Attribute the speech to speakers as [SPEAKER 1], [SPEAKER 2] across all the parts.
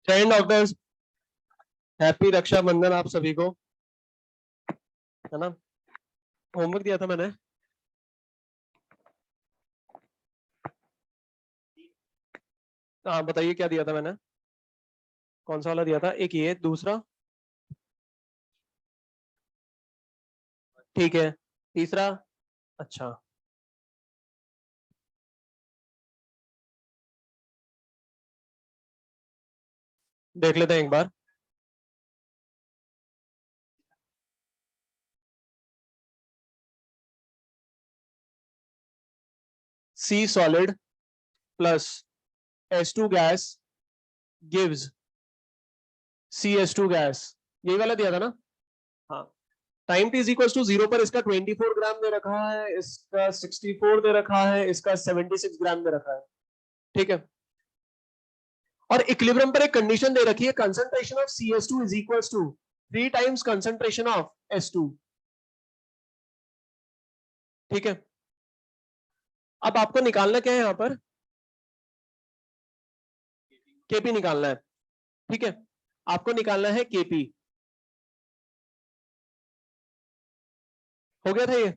[SPEAKER 1] जय Hind doctors, happy Rakshabandhan आप सभी को, है ना। होमवर्क दिया था मैंने। हाँ बताइए क्या दिया था मैंने, कौन सा वाला दिया था। एक ये, दूसरा ठीक है, तीसरा अच्छा। देख लेते हैं एक बार। C solid plus H2 gas gives CH2 gas, यही वाला दिया था ना। हाँ, time T is equal to 0 पर इसका 24 ग्राम दे रखा है, इसका 64 दे रखा है, इसका 76 ग्राम दे रखा है। ठीक है, और इक्विलिब्रियम पर एक कंडीशन दे रखी है, concentration of CH2 is equal to 3 times concentration of H2। ठीक है, अब आपको निकालना क्या है यहां पर, केपी निकालना है। ठीक है, आपको निकालना है केपी। हो गया था ये।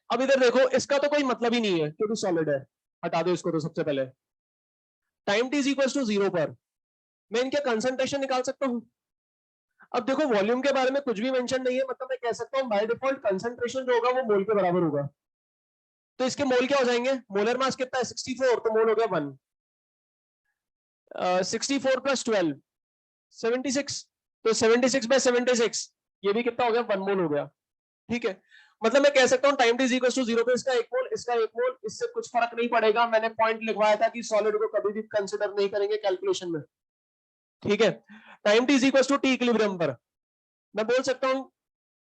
[SPEAKER 1] अब इधर देखो, इसका तो कोई मतलब ही नहीं है क्योंकि सॉलिड है, हटा दो इसको। तो सबसे पहले time T is equal to 0 पर मैं इनके कंसंट्रेशन निकाल सकता हूं। अब देखो, वॉल्यूम के बारे में कुछ भी मेंशन नहीं है, मतलब मैं कह सकता हूं बाय डिफॉल्ट कंसंट्रेशन जो होगा वो मोल के बराबर होगा। तो इसके मोल क्या हो जाएंगे, मोलर मास कितना है 64, तो मोल हो गया 1। 64 प्लस 12 76, तो 76/76 ये भी कितना हो गया, 1 मोल हो गया। ठीक है, मतलब मैं कह सकता हूं time T is equal to 0 पे इसका 1 मोल, इसका 1 मोल, इससे कुछ फर्क नहीं पड़ेगा। मैंने पॉइंट लिखवाया था कि सॉलिड को कभी भी कंसिडर नहीं करेंगे कैलकुलेशन में। ठीक है, time T is equal to T equilibrium पर मैं बोल सकता हूं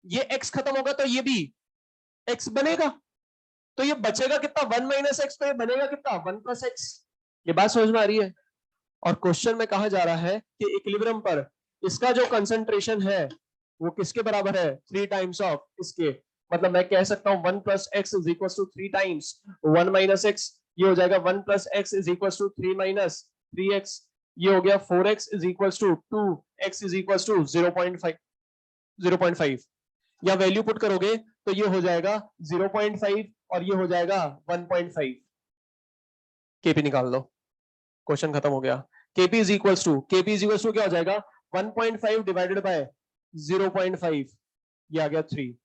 [SPEAKER 1] ये x खत्म होगा तो ये भी x बनेगा, तो ये बचेगा कितना, 1 - x, तो ये बनेगा कितना, 1 + x। ये बात समझ में आ रही है। और क्वेश्चन में कहा जा रहा है कि इक्विलिब्रियम पर इसका जो कंसंट्रेशन है वो किसके बराबर है, 3 टाइम्स ऑफ इसके। मतलब मैं कह सकता हूं 1 + x is equal to 3 times 1 - x, ये हो जाएगा 1 + x is equal to 3 - 3x, ये हो गया 4x is equal to 2x is equal to 0.5। या वैल्यू पुट करोगे तो ये हो जाएगा 0.5 और ये हो जाएगा 1.5। केपी निकाल लो, क्वेश्चन खत्म हो गया। केपी इज इक्वल टू क्या हो जाएगा, 1.5 डिवाइडेड बाय 0.5, ये आ गया 3।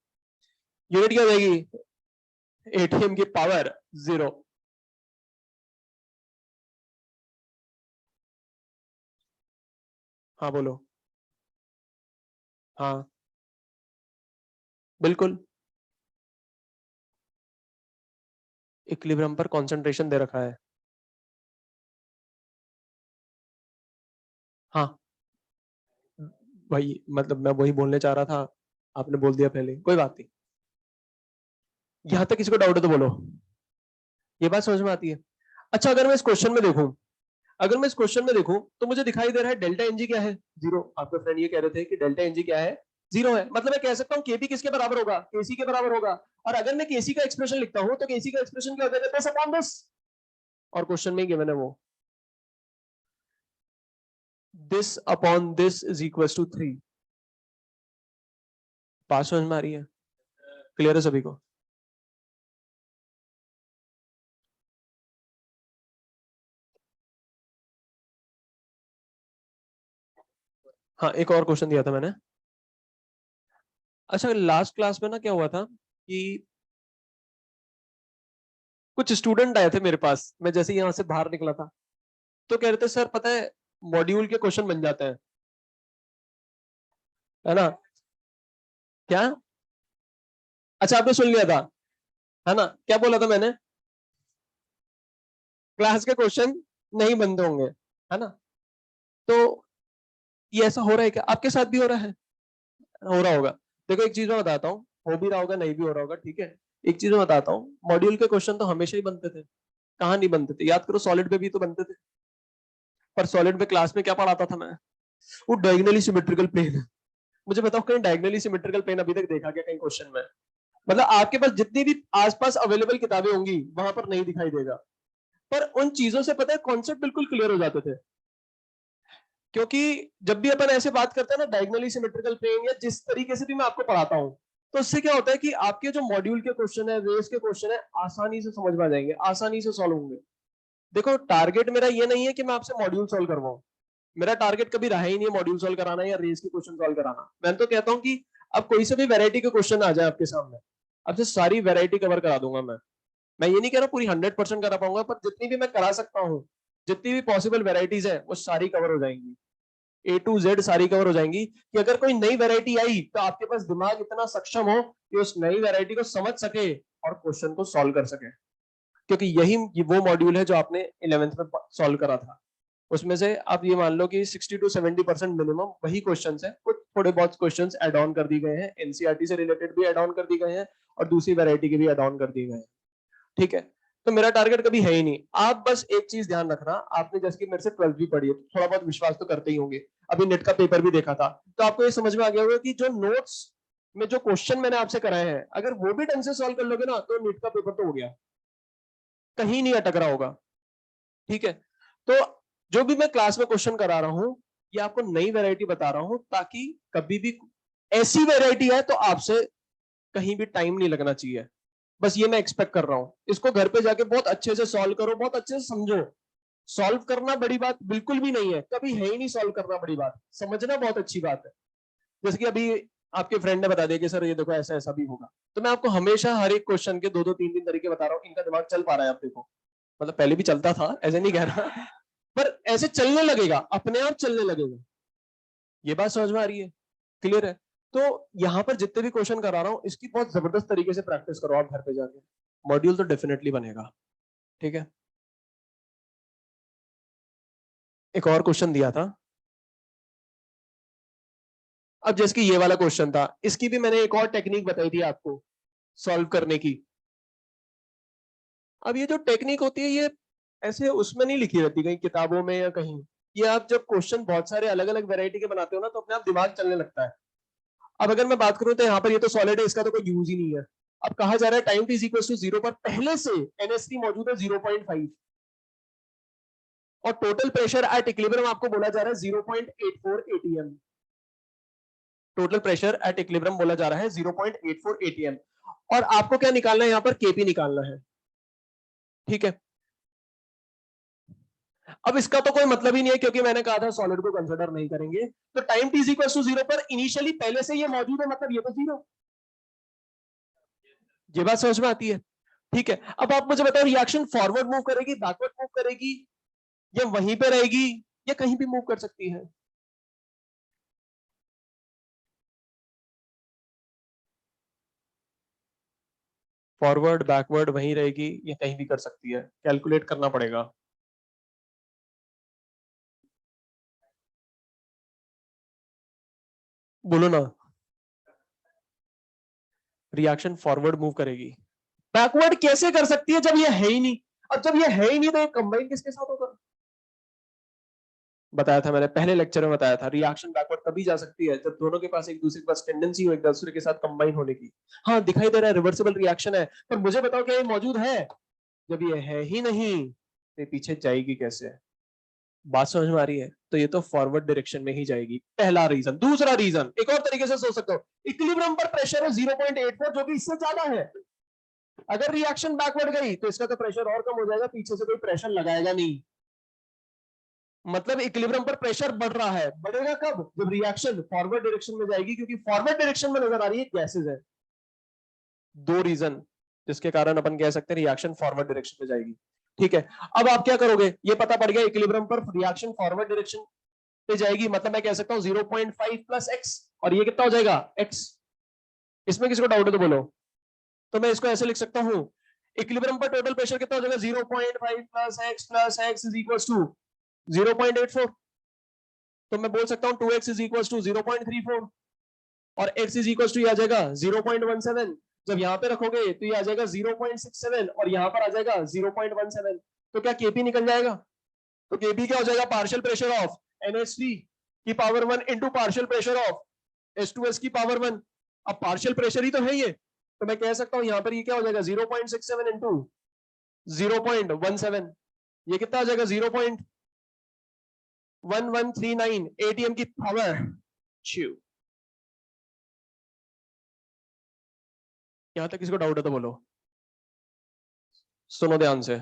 [SPEAKER 1] यूनिट क्या हो जाएगी, एटीएम की पावर 0। हाँ बोलो। हाँ बिल्कुल, इक्विलिब्रियम पर कंसंट्रेशन दे रखा है। हाँ भाई, मतलब मैं वही बोलने चाह रहा था, आपने बोल दिया पहले, कोई बात नहीं। यहां तक किसी को डाउट है तो बोलो, ये बात समझ में आती है। अच्छा, अगर मैं इस क्वेश्चन में देखूं, अगर मैं इस क्वेश्चन में देखूं तो मुझे दिखाई दे रहा है डेल्टा एनजी क्या है, 0। आपके फ्रेंड ये कह रहे थे कि डेल्टा एनजी क्या है, 0 है। मतलब मैं कह सकता हूं केपी किसके बराबर होगा, केसी के बराबर होगा। और अगर मैं केसी का एक्सप्रेशन लिखता हूं तो केसी का एक्सप्रेशन क्या हो जाएगा, 10/10। और क्वेश्चन में गिवन है वो this/this इज इक्वल टू 3। बात समझ में आ रही है, क्लियर है सभी को। हाँ, एक और क्वेश्चन दिया था मैंने। अच्छा, लास्ट क्लास में ना क्या हुआ था कि कुछ स्टूडेंट आए थे मेरे पास, मैं जैसे ही यहां से बाहर निकला था, तो कह रहे थे सर पता है मॉड्यूल के क्वेश्चन बन जाते हैं, है ना। क्या, अच्छा आपने सुन लिया था, है ना? क्या बोला था मैंने? क्लास के क्वेश्चन नहीं बनते होंगे, है ना? तो ये ऐसा हो रहा है क्या आपके साथ भी हो रहा है? हो रहा होगा। देखो एक चीज मैं बताता हूँ, हो भी रहा होगा नहीं भी हो रहा होगा, ठीक है। एक चीज मैं बताता हूँ, मॉड्यूल के क्वेश्चन तो हमेशा ही बनते थे। कहाँ नहीं बनते थे? याद करो, सॉलिड पे भी तो बनते थे। पर सॉलिड पे क्लास में क्या पढ़ाता था मैं? वो डायगोनली सिमेट्रिकल प्लेन। मुझे बताओ कहीं डायगोनली सिमेट्रिकल प्लेन अभी तक देखा गया कहीं क्वेश्चन में? मतलब आपके पास जितनी भी आसपास अवेलेबल किताबें होंगी वहां पर नहीं दिखाई देगा। पर उन चीजों से पता है कॉन्सेप्ट बिल्कुल क्लियर हो जाते थे। क्योंकि जब भी अपन ऐसे बात करते हैं ना डायगोनली सिमेट्रिकल प्लेन, या जिस तरीके से भी मैं आपको पढ़ाता हूँ, तो उससे क्या होता है कि आपके जो मॉड्यूल के क्वेश्चन है, रेस के क्वेश्चन है, आसानी से समझ में आ जाएंगे, आसानी से सॉल्व होंगे। देखो टारगेट मेरा ये नहीं है कि मैं आपसे मॉड्यूल सॉल्व करवाऊं। मेरा टारगेट कभी रहा ही नहीं है मॉड्यूल सॉल्व कराना या रेस के क्वेश्चन सॉल्व कराना। मैं तो कहता हूँ कि अब कोई से भी वैरायटी के क्वेश्चन आ जाए आपके सामने, आपसे सारी वैरायटी कवर करा दूंगा मैं ये नहीं कह रहा पूरी 100% करा पाऊंगा, पर जितनी भी मैं करा सकता हूँ, जितनी भी पॉसिबल वेराइटीज है वो सारी कवर हो जाएंगी। ए टू जेड सारी कवर हो जाएंगी, कि अगर कोई नई वैरायटी आई तो आपके पास दिमाग इतना सक्षम हो कि उस नई वैरायटी को समझ सके और क्वेश्चन को सॉल्व कर सके। क्योंकि यही वो मॉड्यूल है जो आपने 11th में सॉल्व करा था। उसमें से आप ये मान लो कि 60 to 70% मिनिमम वही क्वेश्चन है, कुछ थोड़े बहुत क्वेश्चन एड ऑन कर दिए गए हैं, एनसीईआरटी से रिलेटेड भी एड ऑन कर दिए गए हैं और दूसरी वैरायटी के भी एड ऑन कर दिए गए हैं। ठीक है। तो मेरा टारगेट कभी है ही नहीं। आप बस एक चीज ध्यान रखना, आपने जैसे कि मेरे से 12th भी पढ़ी है तो थोड़ा बहुत विश्वास तो करते ही होंगे, अभी नेट का पेपर भी देखा था, तो आपको ये समझ में आ गया होगा कि जो नोट्स में जो क्वेश्चन मैंने आपसे कराए हैं, अगर वो भी ढंग से सॉल्व कर लोगे ना तो नेट का पेपर तो हो गया, कहीं नहीं अटक रहा होगा। ठीक है। तो जो भी मैं क्लास में क्वेश्चन करा रहा हूं, ये आपको नई वैरायटी बता रहा हूं, ताकि कभी भी ऐसी वैरायटी है तो आपसे कहीं भी टाइम नहीं लगना चाहिए। बस ये मैं एक्सपेक्ट कर रहा हूं। इसको घर पे जाके बहुत अच्छे से सॉल्व करो, बहुत अच्छे से समझो। सॉल्व करना बड़ी बात बिल्कुल भी नहीं है, कभी है ही नहीं सॉल्व करना बड़ी बात, समझना बहुत अच्छी बात है। जैसे कि अभी आपके फ्रेंड ने बता दिया कि सर ये देखो ऐसा ऐसा भी होगा, तो मैं आपको हमेशा हर एक क्वेश्चन के दो दो तीन तीन तरीके बता रहा हूँ, इनका दिमाग चल पा रहा है आप देखो। मतलब पहले भी चलता था, ऐसे नहीं कह रहा, पर ऐसे चलने लगेगा, अपने आप चलने लगेगा। ये बात समझ में आ रही है? क्लियर है? तो यहाँ पर जितने भी क्वेश्चन करा रहा हूँ इसकी बहुत जबरदस्त तरीके से प्रैक्टिस करो आप घर पे जाके, मॉड्यूल तो डेफिनेटली बनेगा। ठीक है। एक और क्वेश्चन दिया था, अब जैसे कि ये वाला क्वेश्चन था, इसकी भी मैंने एक और टेक्निक बताई थी आपको सॉल्व करने की। अब ये जो टेक्निक होती है ये ऐसे उसमें नहीं लिखी रहती कहीं किताबों में या कहीं। ये आप जब क्वेश्चन बहुत सारे अलग अलग वैरायटी के बनाते हो ना तो अपने आप दिमाग चलने लगता है। अब अगर मैं बात करूं तो यहाँ पर ये तो सॉलिड है, इसका तो कोई यूज ही नहीं है। अब कहा जा रहा है time T is equal to 0 पर पहले से एनएसटी मौजूद है 0.5, और टोटल प्रेशर एट इक्विलिब्रियम आपको बोला जा रहा है 0.84 ATM. Total pressure at equilibrium बोला जा रहा है 0.84 एटीएम, और आपको क्या निकालना है यहाँ पर? केपी निकालना है। ठीक है। अब इसका तो कोई मतलब ही नहीं है क्योंकि मैंने कहा था सॉलिड को कंसिडर नहीं करेंगे, तो टाइम टी इक्वल टू 0 पर इनिशियली पहले से ये मौजूद है, मतलब ये तो 0। ये बात समझ में आती है? ठीक है। अब आप मुझे बताओ रिएक्शन फॉरवर्ड मूव करेगी, बैकवर्ड मूव करेगी, या वहीं पे रहेगी, या कहीं भी मूव कर सकती है? फॉरवर्ड बैकवर्ड वहीं रहेगी या कहीं भी कर सकती है? कैलकुलेट करना पड़ेगा। बोलो ना। रिएक्शन फॉरवर्ड मूव करेगी। बैकवर्ड कैसे कर सकती है जब ये है ही नहीं? अब जब ये है ही नहीं तो कंबाइन किसके साथ होगा? बताया था मैंने पहले लेक्चर में, बताया था रिएक्शन बैकवर्ड तभी जा सकती है जब दोनों के पास एक दूसरे के पास टेंडेंसी हो एक दूसरे के साथ कंबाइन होने की। हाँ दिखाई दे रहा है रिवर्सिबल रिएक्शन है, पर मुझे बताओ क्या ये मौजूद है? जब ये है ही नहीं तो ये पीछे जाएगी कैसे? बात समझ में आ रही है? तो ये तो फॉरवर्ड डायरेक्शन में ही जाएगी, पहला रीजन। दूसरा रीजन एक और तरीके से सोच सकते हो, इक्विलिब्रियम पर प्रेशर है 0.84 जो कि इससे ज्यादा है। अगर रिएक्शन बैकवर्ड गई तो इसका तो प्रेशर और कम हो जाएगा, पीछे से कोई प्रेशर लगाएगा नहीं। मतलब इक्विलिब्रियम पर प्रेशर बढ़ रहा है, बढ़ेगा कब? जब रिएक्शन फॉरवर्ड डायरेक्शन में जाएगी, क्योंकि फॉरवर्ड डायरेक्शन में नजर आ रही है गैसेज है। दो रीजन जिसके कारण अपन कह सकते हैं रिएक्शन फॉरवर्ड डायरेक्शन में जाएगी। ठीक है। अब आप क्या करोगे? ये पता पड़ गया इक्विलिब्रियम पर रिएक्शन फॉरवर्ड डायरेक्शन पे जाएगी, मतलब मैं कह सकता हूं 0.5 प्लस एक्स, और ये कितना हो जाएगा? एक्स। इसमें किसी को डाउट है तो बोलो। तो मैं इसको ऐसे लिख सकता हूं, इक्विलिब्रियम पर टोटल प्रेशर कितना हो जाएगा 0.5 plus x is equal to 0.84। तो मैं बोल सकता हूं 2x इज इक्वल टू 0.34 और x इज इक्वल टू ये आ जाएगा 0.17। जब यहाँ पे रखोगे तो ये आ जाएगा 0.67 और यहाँ पर आ जाएगा 0.17। तो क्या केपी निकल जाएगा? तो केपी क्या हो जाएगा? पार्शियल प्रेशर ऑफ NH3 की power 1 into partial pressure of H2S की पावर 1। अब पार्शियल प्रेशर ही तो है ये, तो मैं कह सकता हूं यहाँ पर ये क्या हो जाएगा 0.67 इंटू 0.17, ये कितना आ जाएगा 0.1139 ATM की पावर 2। यहां तक किसी को डाउट है तो बोलो, सुनो ध्यान से।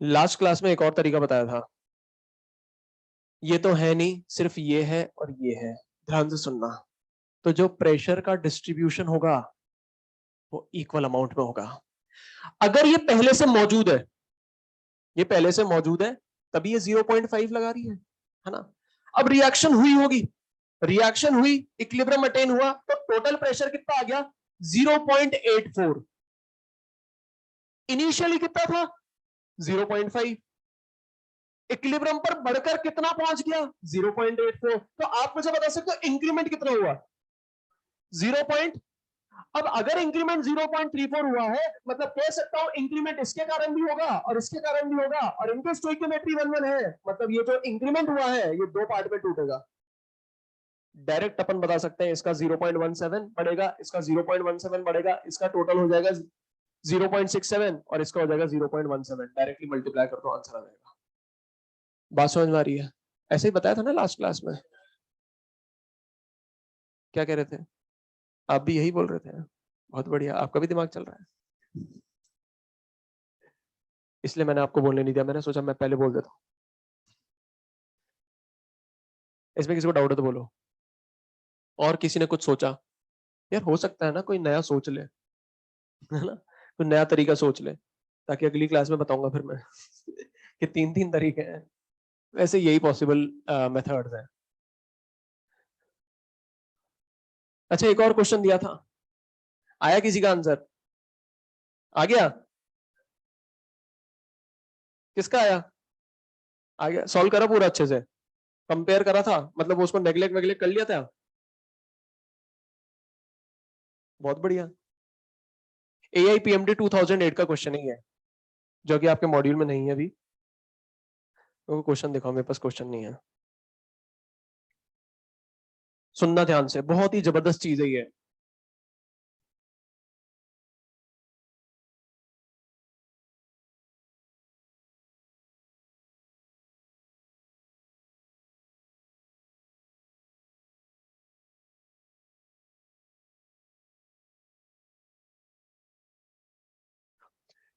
[SPEAKER 1] लास्ट क्लास में एक और तरीका बताया था, ये तो है नहीं, सिर्फ ये है और ये है, ध्यान से सुनना। तो जो प्रेशर का डिस्ट्रीब्यूशन होगा वो इक्वल अमाउंट में होगा। अगर ये पहले से मौजूद है, ये पहले से मौजूद है तभी ये 0.5 लगा रही है ना। अब रिएक्शन हुई होगी, रिएक्शन हुई, इक्विलिब्रियम अटेन हुआ, तो टोटल प्रेशर कितना आ गया 0.84। इनिशियली कितना था 0.5, इक्विलिब्रियम पर बढ़कर कितना पहुंच गया 0.84। तो आप मुझे बता सकते हो इंक्रीमेंट कितना हुआ 0. अब अगर इंक्रीमेंट 0.34 हुआ है, मतलब कह सकता हूं इंक्रीमेंट इसके कारण भी होगा और इसके कारण भी होगा, और इनके स्टोइकियोमेट्री 1:1 है, मतलब ये जो इंक्रीमेंट हुआ है ये दो पार्ट में टूटेगा। डायरेक्ट अपन बता सकते हैं इसका 0.17 बढ़ेगा, इसका 0.17 बढ़ेगा, इसका टोटल हो जाएगा 0.67 और इसका हो जाएगा 0.17। डायरेक्टली मल्टीप्लाई कर दो, आंसर आ जाएगा। बात समझ में आ रही है? ऐसे ही बताया था ना लास्ट क्लास में। क्या कह रहे थे आप? भी यही बोल रहे थे? बहुत बढ़िया, आपका भी दिमाग चल रहा है, इसलिए मैंने आपको बोलने नहीं दिया, मैंने सोचा मैं पहले बोल देता हूं। इसमें किसी को डाउट है तो बोलो। और किसी ने कुछ सोचा? यार हो सकता है ना कोई नया सोच ले, है ना, कोई नया तरीका सोच ले, ताकि अगली क्लास में बताऊंगा फिर मैं कि 3 तरीके हैं। वैसे यही पॉसिबल मेथड्स हैं। अच्छा, एक और क्वेश्चन दिया था, आया किसी का आंसर? आ गया? किसका आया? आ गया? सॉल्व करा पूरा अच्छे से? कंपेयर करा था, मतलब वो उसको नेग्लेक्ट वेग्लेक्ट कर लिया था? बहुत बढ़िया। AIPMD 2008 का क्वेश्चन ही है, जो कि आपके मॉड्यूल में नहीं है अभी। तो क्वेश्चन दिखाओ, मेरे पास क्वेश्चन नहीं है। सुनना ध्यान से, बहुत ही जबरदस्त चीज है ये।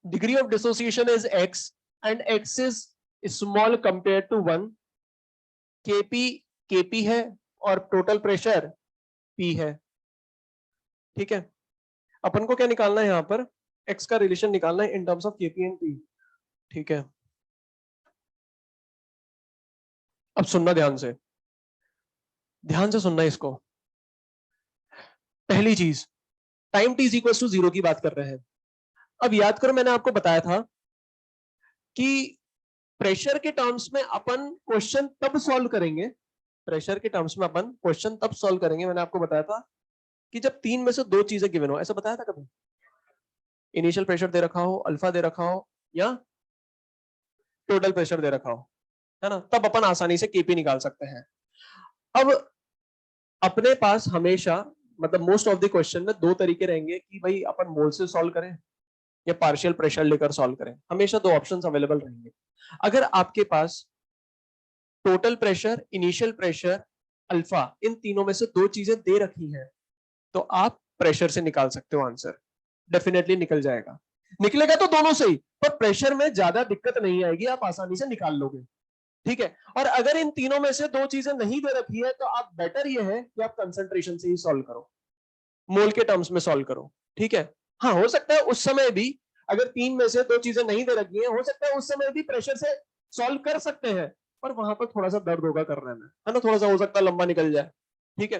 [SPEAKER 1] Degree of dissociation is x and x is small compared to 1। kp है और टोटल प्रेशर p है। ठीक है, अपन को क्या निकालना है यहाँ पर? x का रिलेशन निकालना है in terms of kp and p। ठीक है, अब सुनना ध्यान से, ध्यान से सुनना इसको। पहली चीज, time t is equal to 0 की बात कर रहे हैं। अब याद करो, मैंने आपको बताया था कि प्रेशर के टर्म्स में अपन क्वेश्चन तब सॉल्व करेंगे, प्रेशर के टर्म्स में अपन क्वेश्चन तब सॉल्व करेंगे, मैंने आपको बताया था कि जब 3 में से 2 चीजें गिवन हो। ऐसा बताया था कभी? इनिशियल प्रेशर दे रखा हो, अल्फा दे रखा हो, या टोटल प्रेशर दे रखा हो, है ना, तब अपन आसानी से केपी निकाल सकते हैं। अब अपने पास हमेशा, मतलब मोस्ट ऑफ द क्वेश्चन में 2 तरीके रहेंगे कि भाई अपन मोल से सॉल्व करें या पार्शियल प्रेशर लेकर सॉल्व करें। हमेशा 2 ऑप्शंस अवेलेबल रहेंगे। अगर आपके पास total pressure, initial pressure, alpha, इन तीनों में से 2 चीजें दे रखी हैं, तो आप प्रेशर से निकाल सकते हो आंसर, डेफिनेटली निकल जाएगा। निकलेगा तो दोनों से ही, पर प्रेशर में ज्यादा दिक्कत नहीं आएगी, आप आसानी से निकाल लोगे। ठीक है, और अगर इन तीनों में से 2 चीजें नहीं दे रखी है, तो आप बेटर ये है कि आप कंसंट्रेशन से ही सॉल्व करो, मोल के टर्म्स में सॉल्व करो। ठीक है, हाँ हो सकता है उस समय भी, अगर 3 में से 2 चीजें नहीं दे रखी है, हो सकता है उस समय भी प्रेशर से सॉल्व कर सकते हैं, पर वहां पर थोड़ा सा दर्द होगा करने में, है ना, थोड़ा सा हो सकता है लंबा निकल जाए। ठीक है,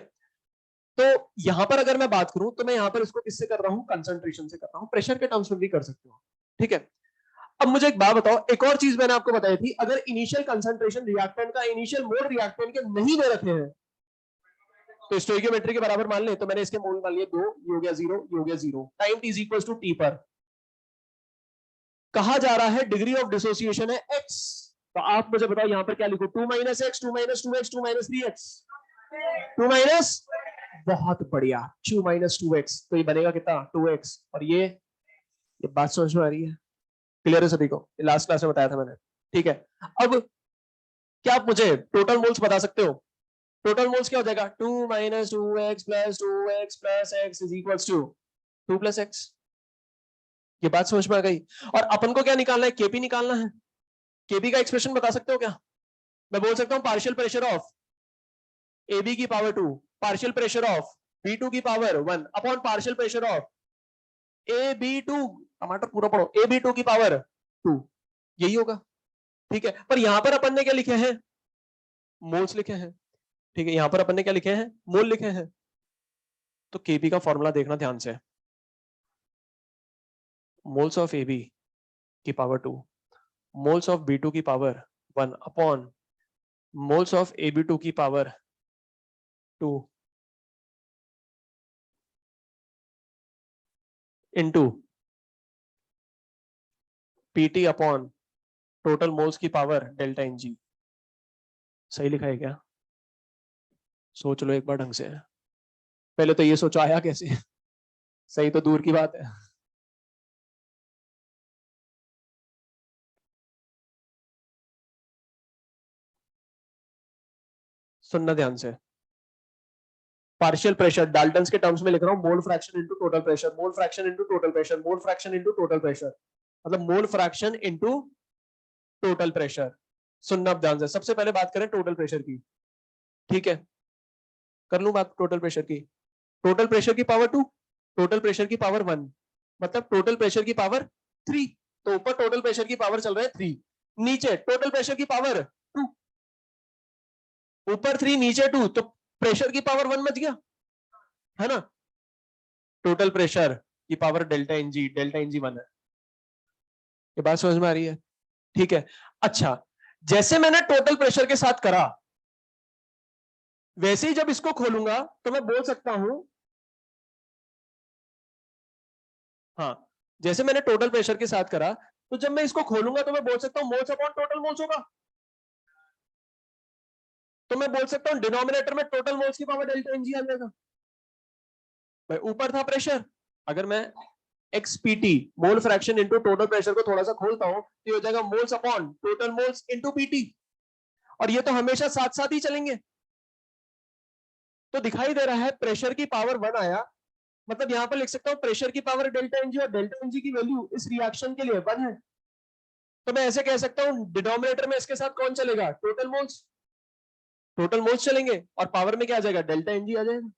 [SPEAKER 1] तो यहां पर अगर मैं बात करूं तो मैं यहां पर इसको किससे कर रहा हूं, कंसंट्रेशन से कर रहा हूं, प्रेशर के टर्म्स में भी कर सकते हो, ठीक है। अब मुझे एक बात बताओ, एक और चीज मैंने आपको बताई थी, अगर इनिशियल कंसंट्रेशन रिएक्टेंट का इनिशियल मोल रिएक्टेंट के नहीं दे रखे हैं तो स्टोइकियोमेट्री के बराबर मान ले, तो मैंने इसके मोल मान लिए 2, ये हो गया 0, ये हो गया 0, time t is equal to T पर कहा जा रहा है डिग्री ऑफ डिसोसिएशन है x, तो आप मुझे बताओ यहां पर क्या लिखो, 2 minus x, 2 minus 2x, 2 minus 3x, 2 minus, बहुत बढ़िया, 2 माइनस 2x, तो ये बनेगा कितना 2x, और ये बात समझ में आ रही है, क्लियर है सभी को, लास्ट क्लास में बताया था मैंने, ठीक है। अब क्या आप मुझे टोटल मोल्स बता सकते हो, टोटल मोल्स क्या हो जाएगा, 2 minus 2x plus 2x plus x is equal to 2 plus x, ये बात समझ में आ गई। और अपन को क्या निकालना है, केपी निकालना है, केपी का एक्सप्रेशन बता सकते हो क्या, मैं बोल सकता हूं partial pressure of A B की power 2, partial pressure of B2 की power 1 upon partial pressure of AB2, टमाटर पूरा पढ़ो, AB2 की पावर 2, यही होगा, ठीक है। पर यहां पर अपन ने क्या लिखे हैं, मोल्स लिखे हैं, ठीक है, यहां पर अपन ने क्या लिखे हैं, मोल लिखे हैं, तो केपी का फॉर्मूला देखना ध्यान से, मोल्स ऑफ AB की पावर 2, मोल्स ऑफ B2 की power 1 upon moles of AB2 की power 2 into PT upon total moles की पावर डेल्टा एन जी, सही लिखा है क्या, सोच लो एक बार ढंग से, पहले तो ये सोचो आया कैसे, सही तो दूर की बात है, सुनना ध्यान से, पार्शियल प्रेशर डाल्टन्स के टर्म्स में लिख रहा हूं, mole fraction into total pressure, mole fraction into total pressure, mole fraction into total pressure, मतलब mole fraction into total pressure. सुनना अब ध्यान से, सबसे पहले बात करें टोटल प्रेशर की, ठीक है, कर लूं बात टोटल प्रेशर की, टोटल प्रेशर की पावर 2, टोटल प्रेशर की पावर 1, मतलब टोटल प्रेशर की पावर 3, तो ऊपर टोटल प्रेशर की पावर चल रहा है 3, नीचे टोटल प्रेशर की पावर 2, ऊपर 3 नीचे 2, तो प्रेशर की पावर 1 बच गया, है ना, टोटल प्रेशर की पावर डेल्टा एनजी 1 है, ये बात समझ में आ रही है, ठीक है। अच्छा, जैसे मैंने टोटल प्रेशर के साथ करा, वैसे ही जब इसको खोलूंगा तो मैं बोल सकता हूं, हाँ, जैसे मैंने टोटल प्रेशर के साथ करा, तो जब मैं इसको खोलूंगा तो मैं बोल सकता हूं मोल्स अपॉन टोटल मोल्स होगा, तो मैं बोल सकता हूं डिनोमिनेटर में टोटल मोल्स की पावर डेल्टा एनजी आ जाएगा, भाई ऊपर था प्रेशर, अगर मैं XPT मोल फ्रैक्शन इनटू टोटल प्रेशर को थोड़ा सा खोलता हूं तो ये हो जाएगा moles upon total moles into PT, और ये तो हमेशा साथ साथ ही चलेंगे, तो दिखाई दे रहा है प्रेशर की पावर 1 आया, मतलब यहां पर लिख सकता हूं प्रेशर की पावर डेल्टा एनजी, और डेल्टा एनजी की वैल्यू इस रिएक्शन के लिए 1 है, तो मैं ऐसे कह सकता हूं डिनोमिनेटर में इसके साथ कौन चलेगा, टोटल मोल्स, टोटल मोल्स चलेंगे, और पावर में क्या आ जाएगा, डेल्टा एनजी आ जाएगा,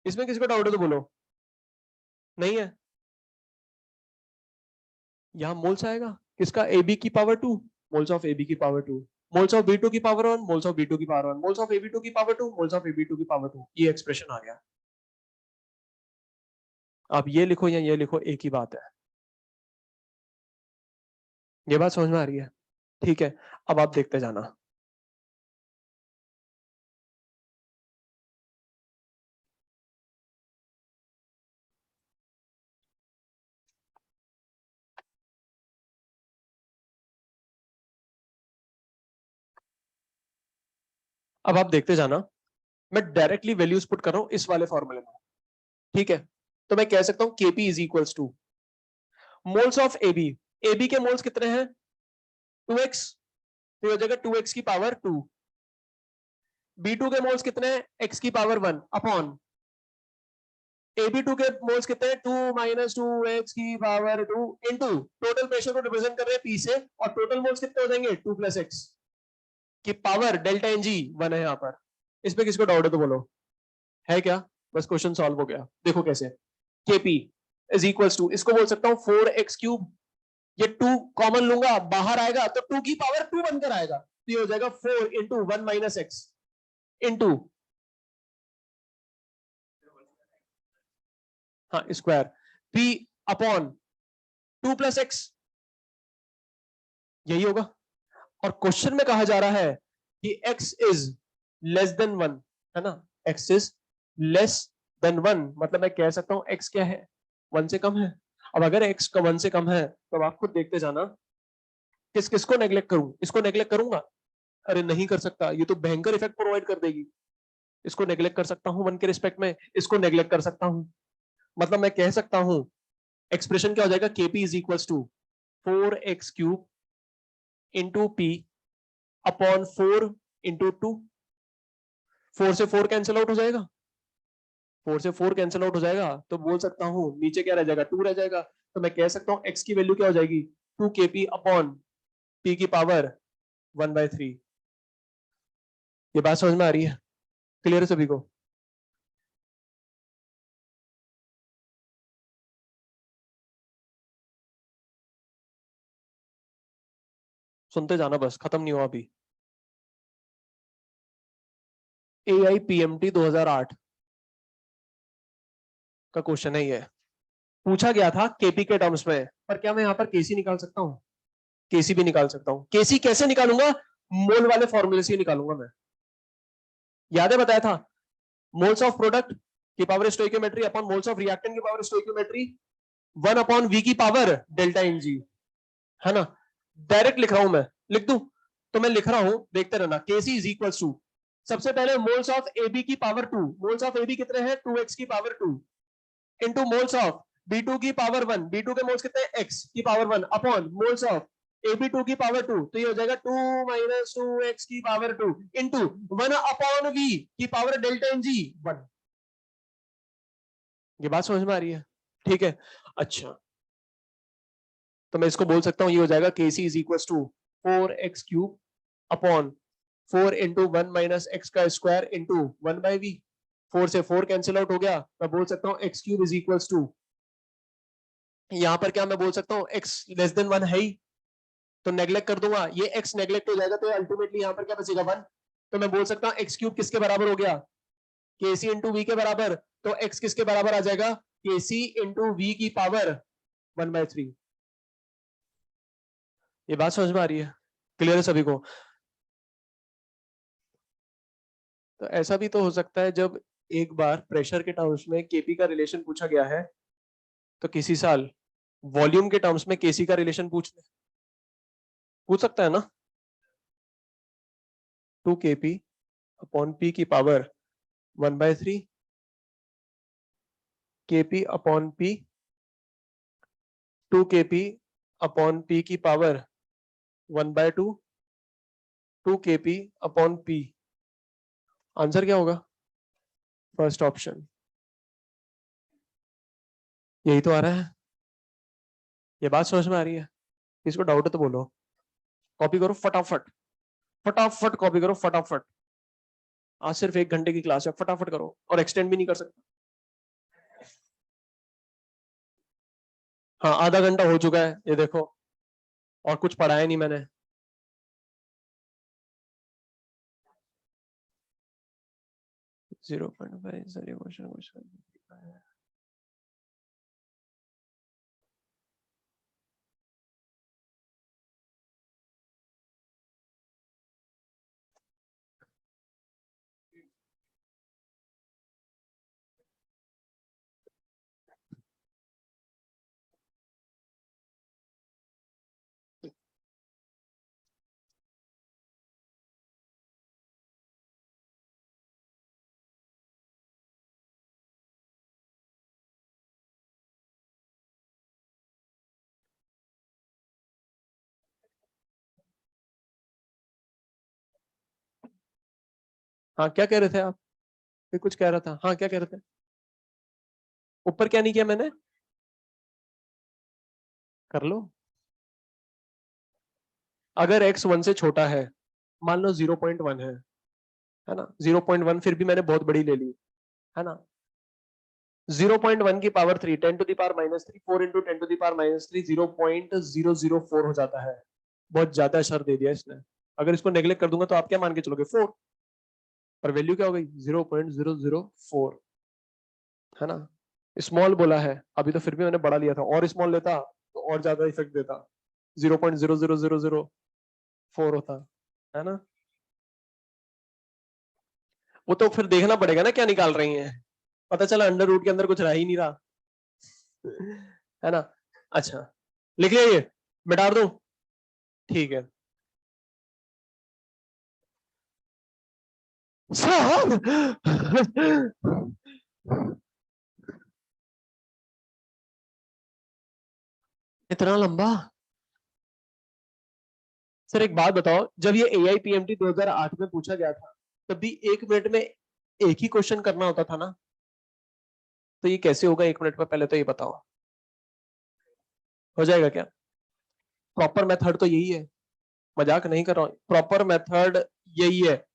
[SPEAKER 1] इसमें किसको डाउट है तो बोलो, नहीं है, यहां मोल्स आएगा, किसका, AB की पावर 2, मोल्स ऑफ AB की पावर 2, मोल्स ऑफ B2 की पावर 1, मोल्स ऑफ B2 की पावर 1, मोल्स ऑफ AB2 की पावर 2, मोल्स ऑफ AB2 की पावर 2, ये एक्सप्रेशन आ गया। आप ये लिखो या ये लिखो, एक ही बात है, ये बात समझ में आ रही है, ठीक है। अब आप देखते जाना, अब आप देखते जाना, मैं डायरेक्टली वैल्यूज पुट कर रहा हूं इस वाले फॉर्मूले में, ठीक है, तो मैं कह सकता हूं KP is equals two moles of AB के मोल्स कितने हैं 2x, तो हो जाएगा 2x की पावर 2, B2 के मोल्स कितने हैं x की पावर 1 अपॉन AB2 के मोल्स कितने हैं 2 माइनस 2x की पावर 2 इंटू टोटल प्रेशर को रिप्रेजेंट कर रहे हैं P से, और टोटल मोल्स कितने हो जाएंगे 2 प्लस x की पावर डेल्टा एन जी 1 है यहाँ पर, इसमें किसको डाउट है तो बोलो, है क्या, बस क्वेश्चन सॉल्व हो गया, देखो कैसे, KP इज इक्वल्स टू, इसको बोल सकता हूँ 4x क्यूब, ये 2 कॉमन लूंगा बाहर आएगा तो 2 की पावर 2 बनकर आएगा, तो ये हो जाएगा 4 इंटू 1 माइनस एक्स इंटू हाँ square, p upon 2 plus x, यही होगा। और क्वेश्चन में कहा जा रहा है कि x इज लेस देन 1, है ना, x इज लेस देन 1, मतलब मैं कह सकता हूं x क्या है, 1 से कम है। अब अगर x का 1 से कम है तो आप खुद देखते जाना, किस किसको नेग्लेक्ट करूं, इसको नेग्लेक्ट करूंगा, अरे नहीं कर सकता, ये तो भयंकर इफेक्ट प्रोवाइड कर देगी। इसको नेग्लेक्ट कर सकता हूं 1 के रिस्पेक्ट में, इसको नेग्लेक्ट कर सकता हूं, मतलब मैं कह सकता हूं एक्सप्रेशन क्या हो जाएगा, kp is equal to 4x³ into p upon 4 into 2, 4 से 4 कैंसिल आउट हो जाएगा, 4 से 4 कैंसिल आउट हो जाएगा, तो बोल सकता हूं नीचे क्या रह जाएगा, 2 रह जाएगा। तो मैं कह सकता हूं x की वैल्यू क्या हो जाएगी, 2kp अपॉन p की पावर 1/3। ये बात समझ में आ रही है, क्लियर है सभी को? सुनते जाना बस, खत्म नहीं हुआ अभी। AIPMT 2008 का क्वेश्चन है ये, पूछा गया था केपी के टर्म्स में, पर क्या मैं यहाँ पर केसी निकाल सकता हूँ, केसी भी निकाल सकता हूँ। केसी कैसे निकालूंगा, मोल वाले फॉर्मूले से निकालूंगा मैं, याद है बताया था, मोल्स ऑफ प्रोडक्ट की power stoichiometry upon moles of reactant की पावर स्टोइकियोमेट्री 1 अपॉन वी की पावर डेल्टा इन जी, है ना। डायरेक्ट लिख रहा हूं मैं, लिख दूं, तो मैं लिख रहा हूं, देखते रहना, केसी इज इक्वल टू, सबसे पहले मोल्स ऑफ एबी की पावर 2, मोल्स ऑफ एबी कितने हैं, 2x की power 2 into moles of B2 की पावर 1, B2 के मोल्स कितने हैं, x की power 1 upon moles of AB2 की पावर 2, तो ये हो जाएगा 2 माइनस 2x की पावर 2 इंटू 1 अपॉन v की पावर डेल्टा एन जी 1। ये बात समझ में आ रही है, ठीक है। अच्छा, तो मैं इसको बोल सकता हूं, ये हो जाएगा kc is equal to 4x³ upon 4 into 1 minus X का स्क्वायर इंटू 1/v, 4 से 4 कैंसिल आउट हो गया, मैं बोल सकता हूँ x³ इज इक्वल टू, यहां पर क्या मैं बोल सकता हूँ, x लेस देन 1 है ही, तो नेग्लेक्ट कर दूंगा, ये x नेग्लेक्ट हो जाएगा, तो अल्टीमेटली यहां पर क्या बचेगा 1, तो मैं बोल सकता हूँ x³ किसके बराबर हो गया, kc इंटू वी के बराबर, तो x किसके बराबर आ जाएगा, kc इंटू वी की पावर 1/3। ये बात समझ में आ रही है, क्लियर है सभी को? तो ऐसा भी तो हो सकता है, जब एक बार प्रेशर के टर्म्स में केपी का रिलेशन पूछा गया है, तो किसी साल वॉल्यूम के टर्म्स में केसी का रिलेशन पूछ सकता है ना, 2kp अपॉन पी की power 1/3, kp upon P, 2kp upon P की power 1/2, 2kp upon P. Answer क्या होगा, फर्स्ट ऑप्शन, यही तो आ रहा है। ये बात समझ में आ रही है, इसको डाउट है तो बोलो, कॉपी करो फटाफट, फटाफट कॉपी करो फटाफट, आज सिर्फ 1 घंटे की क्लास है, फटाफट करो, और एक्सटेंड भी नहीं कर सकते। हाँ आधा घंटा हो चुका है, ये देखो, और कुछ पढ़ाया नहीं मैंने। जीरो पॉइंट फाइव हाँ क्या कह रहे थे आप, फिर कुछ कह रहा था, हाँ क्या कह रहे थे, ऊपर क्या नहीं किया मैंने, कर लो। अगर x 1 से छोटा है, मान लो 0.1 है ना, 0.1 फिर भी मैंने बहुत बड़ी ले ली, है ना, 0.1 की पावर 3, 10⁻³ 4 इंटू 10⁻³ 0.004 हो जाता है, बहुत ज्यादा असर दे दिया इसने। अगर इसको नेग्लेक्ट कर दूंगा तो आप क्या मान के चलोगे, 4, और वैल्यू क्या हो गई, 0.004, है ना। स्मॉल बोला है अभी, तो फिर भी मैंने बड़ा लिया था, और स्मॉल लेता तो और ज्यादा इफेक्ट देता, 0.00004 होता है ना। वो तो फिर देखना पड़ेगा ना क्या निकाल रही हैं, पता चला अंडर रूट के अंदर कुछ रह ही नहीं रहा, है ना। अच्छा लिख लिया ये, मिटा दूं, ठीक है साहब। इतना लंबा। सर एक बात बताओ, जब ये AIPMT 2008 में पूछा गया था, तब भी 1 मिनट में एक ही क्वेश्चन करना होता था ना, तो ये कैसे होगा 1 मिनट में, पहले तो ये बताओ। हो जाएगा क्या? प्रॉपर मेथड तो यही है, मजाक नहीं कर रहा हूं, प्रॉपर मेथड यही है,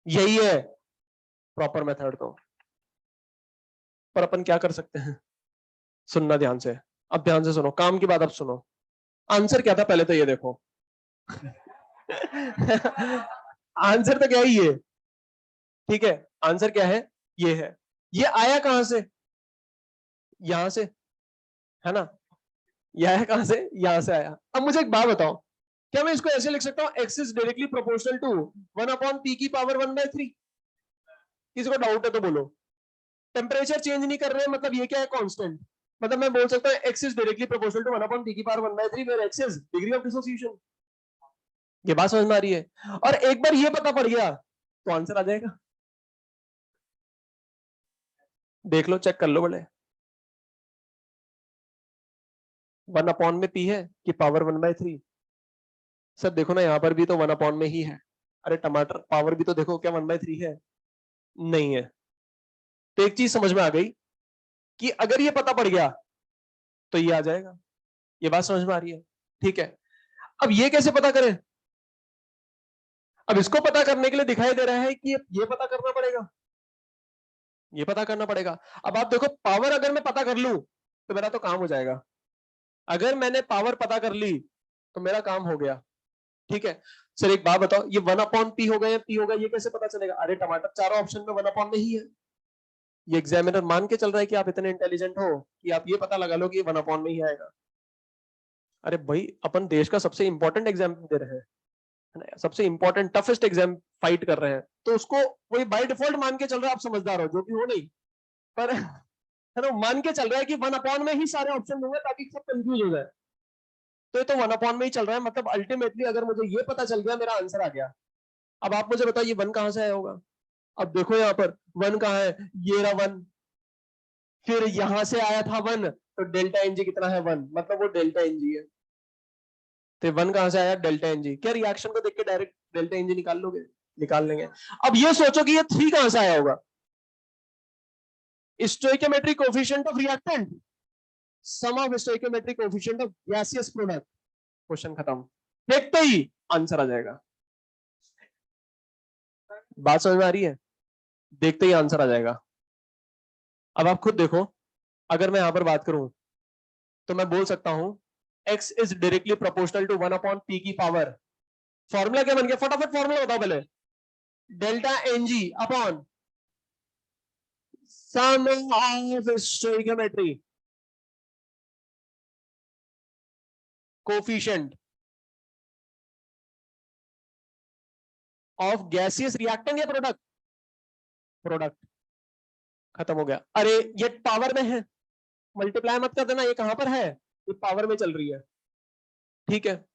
[SPEAKER 1] यही है प्रॉपर मेथड तो। पर अपन क्या कर सकते हैं, सुनना ध्यान से, अब ध्यान से सुनो, काम की बात अब सुनो। आंसर क्या था पहले तो ये देखो। आंसर तो क्या ही है, ठीक है, आंसर क्या है, ये है। ये आया कहां से, यहां से, है ना। ये आया कहां से, यहां से आया। अब मुझे एक बात बताओ, क्या मैं इसको ऐसे लिख सकता हूं, X is directly proportional to 1/p⁻1/3? किसी को डाउट है तो बोलो। टेम्परेचर चेंज नहीं कर रहे, मतलब ये क्या है, कांस्टेंट। मतलब मैं बोल सकता हूँ X is directly proportional to 1/p⁻1/3 where X is degree of dissociation. ये बात समझ में आ रही है, और एक बार ये पता पड़ गया तो आंसर आ जाएगा। देख लो, चेक कर लो बड़े। 1 अपॉन में पी है कि पावर 1/3? सर देखो ना, यहां पर भी तो 1 अपॉन में ही है। अरे टमाटर, पावर भी तो देखो, क्या 1/3 है? नहीं है। तो एक चीज समझ में आ गई कि अगर ये पता पड़ गया तो ये आ जाएगा। ये बात समझ में आ रही है, ठीक है। अब ये कैसे पता करें? अब इसको पता करने के लिए दिखाई दे रहा है कि ये पता करना पड़ेगा, ये पता करना पड़ेगा। अब आप देखो, पावर अगर मैं पता कर लूं तो मेरा तो काम हो जाएगा। अगर मैंने पावर पता कर ली तो मेरा काम हो गया, ठीक है। सर एक बात बताओ, ये 1/p होगा या p होगा, ये कैसे पता चलेगा? अरे टमाटर, चारों ऑप्शन में 1 अपॉन में ही है। ये एग्जामिनर मान के चल रहा है कि आप इतने इंटेलिजेंट हो कि आप ये पता लगा लो कि ये 1 अपॉन में ही आएगा। अरे भाई, अपन देश का सबसे इंपॉर्टेंट एग्जाम दे रहे हैं, है ना, सबसे इंपॉर्टेंट टफेस्ट एग्जाम फाइट कर रहे हैं, तो उसको वही बाय डिफॉल्ट मान के चल रहा है, आप समझदार हो जो कि हो नहीं, पर है ना, मान के चल रहा है कि 1 अपॉन में ही सारे ऑप्शन होंगे ताकि सब कंफ्यूज हो जाए। तो ये तो 1 अपॉन में ही चल रहा है, मतलब अल्टीमेटली अगर मुझे ये पता चल गया, मेरा आंसर आ गया। अब आप मुझे बताओ, ये 1 कहां से आया होगा? अब देखो यहाँ पर 1 कहां है, ये रहा 1, फिर यहां से आया था 1, तो डेल्टा एनजी कितना है, 1, मतलब वो डेल्टा एनजी है। तो 1 कहां से आया, डेल्टा एनजी। क्या रिएक्शन को देख के डायरेक्ट डेल्टा एनजी निकाल लोगे? निकाल लेंगे। अब ये सोचो कि ये 3 कहां से आया होगा, stoichiometric coefficient of reactant, sum of stoichiometric coefficient of gaseous product. Question खत्म, देखते ही आंसर आ जाएगा। बात समझ में आ रही है, देखते ही आंसर आ जाएगा। अब आप खुद देखो, अगर मैं यहां पर बात करूं तो मैं बोल सकता हूं x is directly proportional to 1/p की पावर। फॉर्मूला क्या बन गया, फटाफट फॉर्मूला बताओ पहले। Delta N G upon sum of stoichiometry coefficient of gaseous reactant या प्रोडक्ट, प्रोडक्ट। खत्म हो गया। अरे ये पावर में है, मल्टीप्लाई मत कर देना, ये कहां पर है, ये पावर में चल रही है, ठीक है।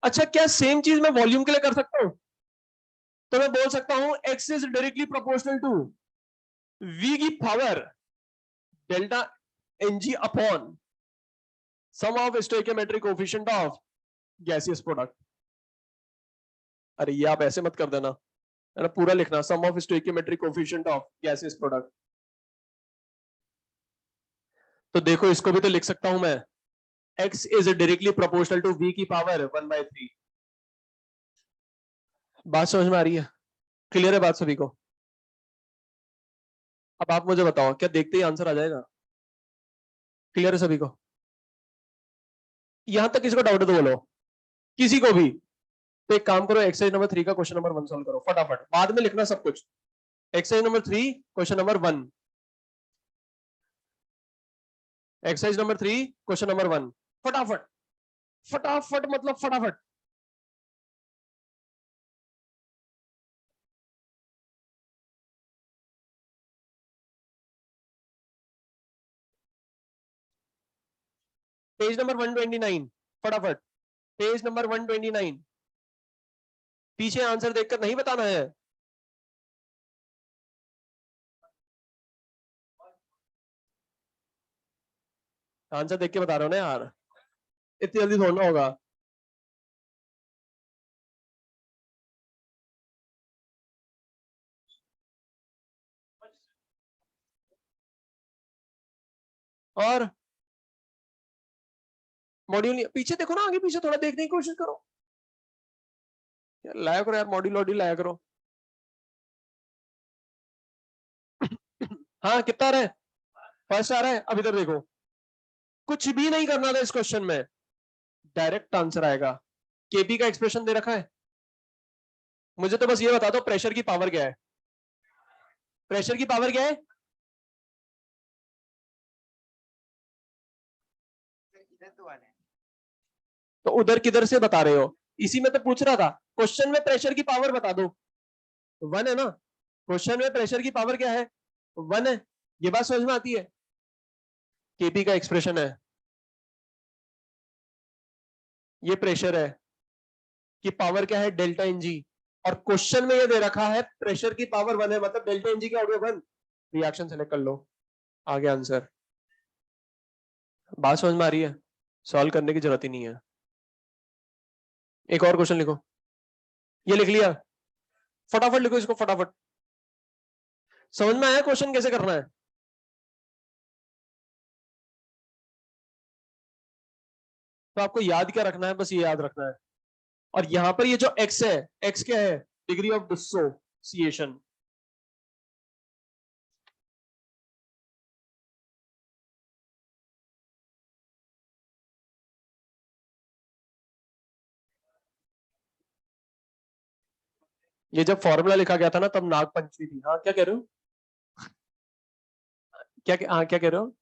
[SPEAKER 1] अच्छा, क्या सेम चीज मैं वॉल्यूम के लिए कर सकता हूं? तो मैं बोल सकता हूं x is directly proportional to v की power delta N G upon sum of stoichiometric coefficient of gaseous product. अरे ये आप ऐसे मत कर देना, है ना, पूरा लिखना, sum of stoichiometric coefficient of gaseous product. तो देखो, इसको भी तो लिख सकता हूं मैं, x is directly proportional to v की पावर 1/3। बात समझ में आ रही है, क्लियर है बात सभी को? अब आप मुझे बताओ, क्या देखते ही आंसर आ जाएगा? क्लियर है सभी को? यहां तक किसी को डाउट है तो बोलो, किसी को भी। तो एक काम करो, एक्सरसाइज नंबर 3 का क्वेश्चन नंबर 1 सॉल्व करो फटाफट, बाद में लिखना सब कुछ। Exercise number 3 question number 1। Exercise number 3 question number 1। फटाफट फटाफट मतलब फटाफट। पेज नंबर 129 फटाफट। Page number 129। पीछे आंसर देखकर नहीं बताना है। आंसर देख के बता रहा हूं ना यार, इतनी जल्दी थोड़ना होगा। और मॉड्यूल पीछे देखो ना, आगे पीछे थोड़ा देखने की कोशिश करो यार, लाया करो यार, मॉड्यूल वॉड्यूल लाया करो। हाँ कितना आ रहा है? फर्स्ट आ रहा है। अब इधर देखो, कुछ भी नहीं करना था इस क्वेश्चन में, डायरेक्ट आंसर आएगा। केपी का एक्सप्रेशन दे रखा है, मुझे तो बस ये बता दो प्रेशर की पावर क्या है। प्रेशर की पावर क्या है? तो उधर किधर से बता रहे हो? इसी में तो पूछ रहा था, क्वेश्चन में प्रेशर की पावर बता दो। 1 है ना, क्वेश्चन में प्रेशर की पावर क्या है? 1 है। ये बात समझ में आती है? केपी का एक्सप्रेशन है, ये प्रेशर है, कि पावर क्या है? Delta N G. और क्वेश्चन में ये दे रखा है प्रेशर की पावर 1 है, मतलब डेल्टा एन जी क्या हो गया? 1। रिएक्शन सेलेक्ट कर लो, आगे आंसर। बात समझ में आ रही है? सॉल्व करने की जरूरत ही नहीं है। एक और क्वेश्चन लिखो, ये लिख लिया, फटाफट लिखो इसको फटाफट। समझ में आया क्वेश्चन कैसे करना है? तो आपको याद क्या रखना है? बस ये याद रखना है। और यहां पर ये जो एक्स है, एक्स क्या है? Degree of dissociation. ये जब फॉर्मूला लिखा गया था ना, तब नाग पंचमी थी। हाँ क्या कह रहे हो? हाँ क्या कह रहे हो?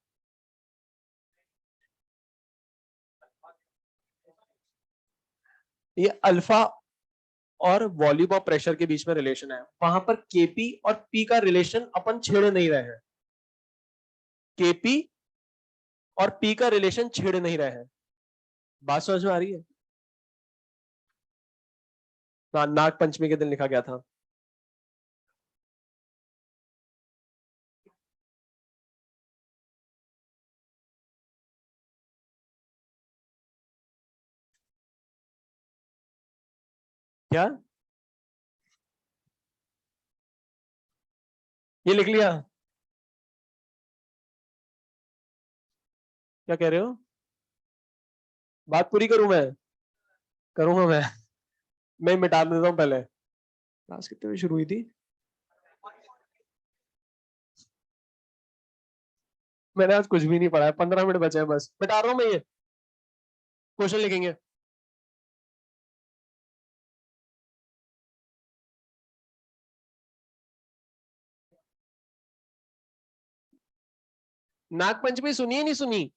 [SPEAKER 1] ये अल्फा और वॉल्यूम ऑफ प्रेशर के बीच में रिलेशन है, वहां पर केपी और पी का रिलेशन अपन छेड़ नहीं रहे हैं। केपी और पी का रिलेशन छेड़ नहीं रहे हैं। बात समझ में आ रही है? नाग पंचमी के दिन लिखा गया था। क्या? ये लिख लिया? क्या कह रहे हो? बात पूरी करूं मैं? करूंगा मैं मिटा देता हूं पहले। क्लास कितने बजे शुरू हुई थी? मैंने आज कुछ भी नहीं पढ़ा है, 15 मिनट बचे हैं बस, मिटा रहा हूं मैं ये। क्वेश्चन लिखेंगे। नाग पंचमी सुनी है नहीं सुनी?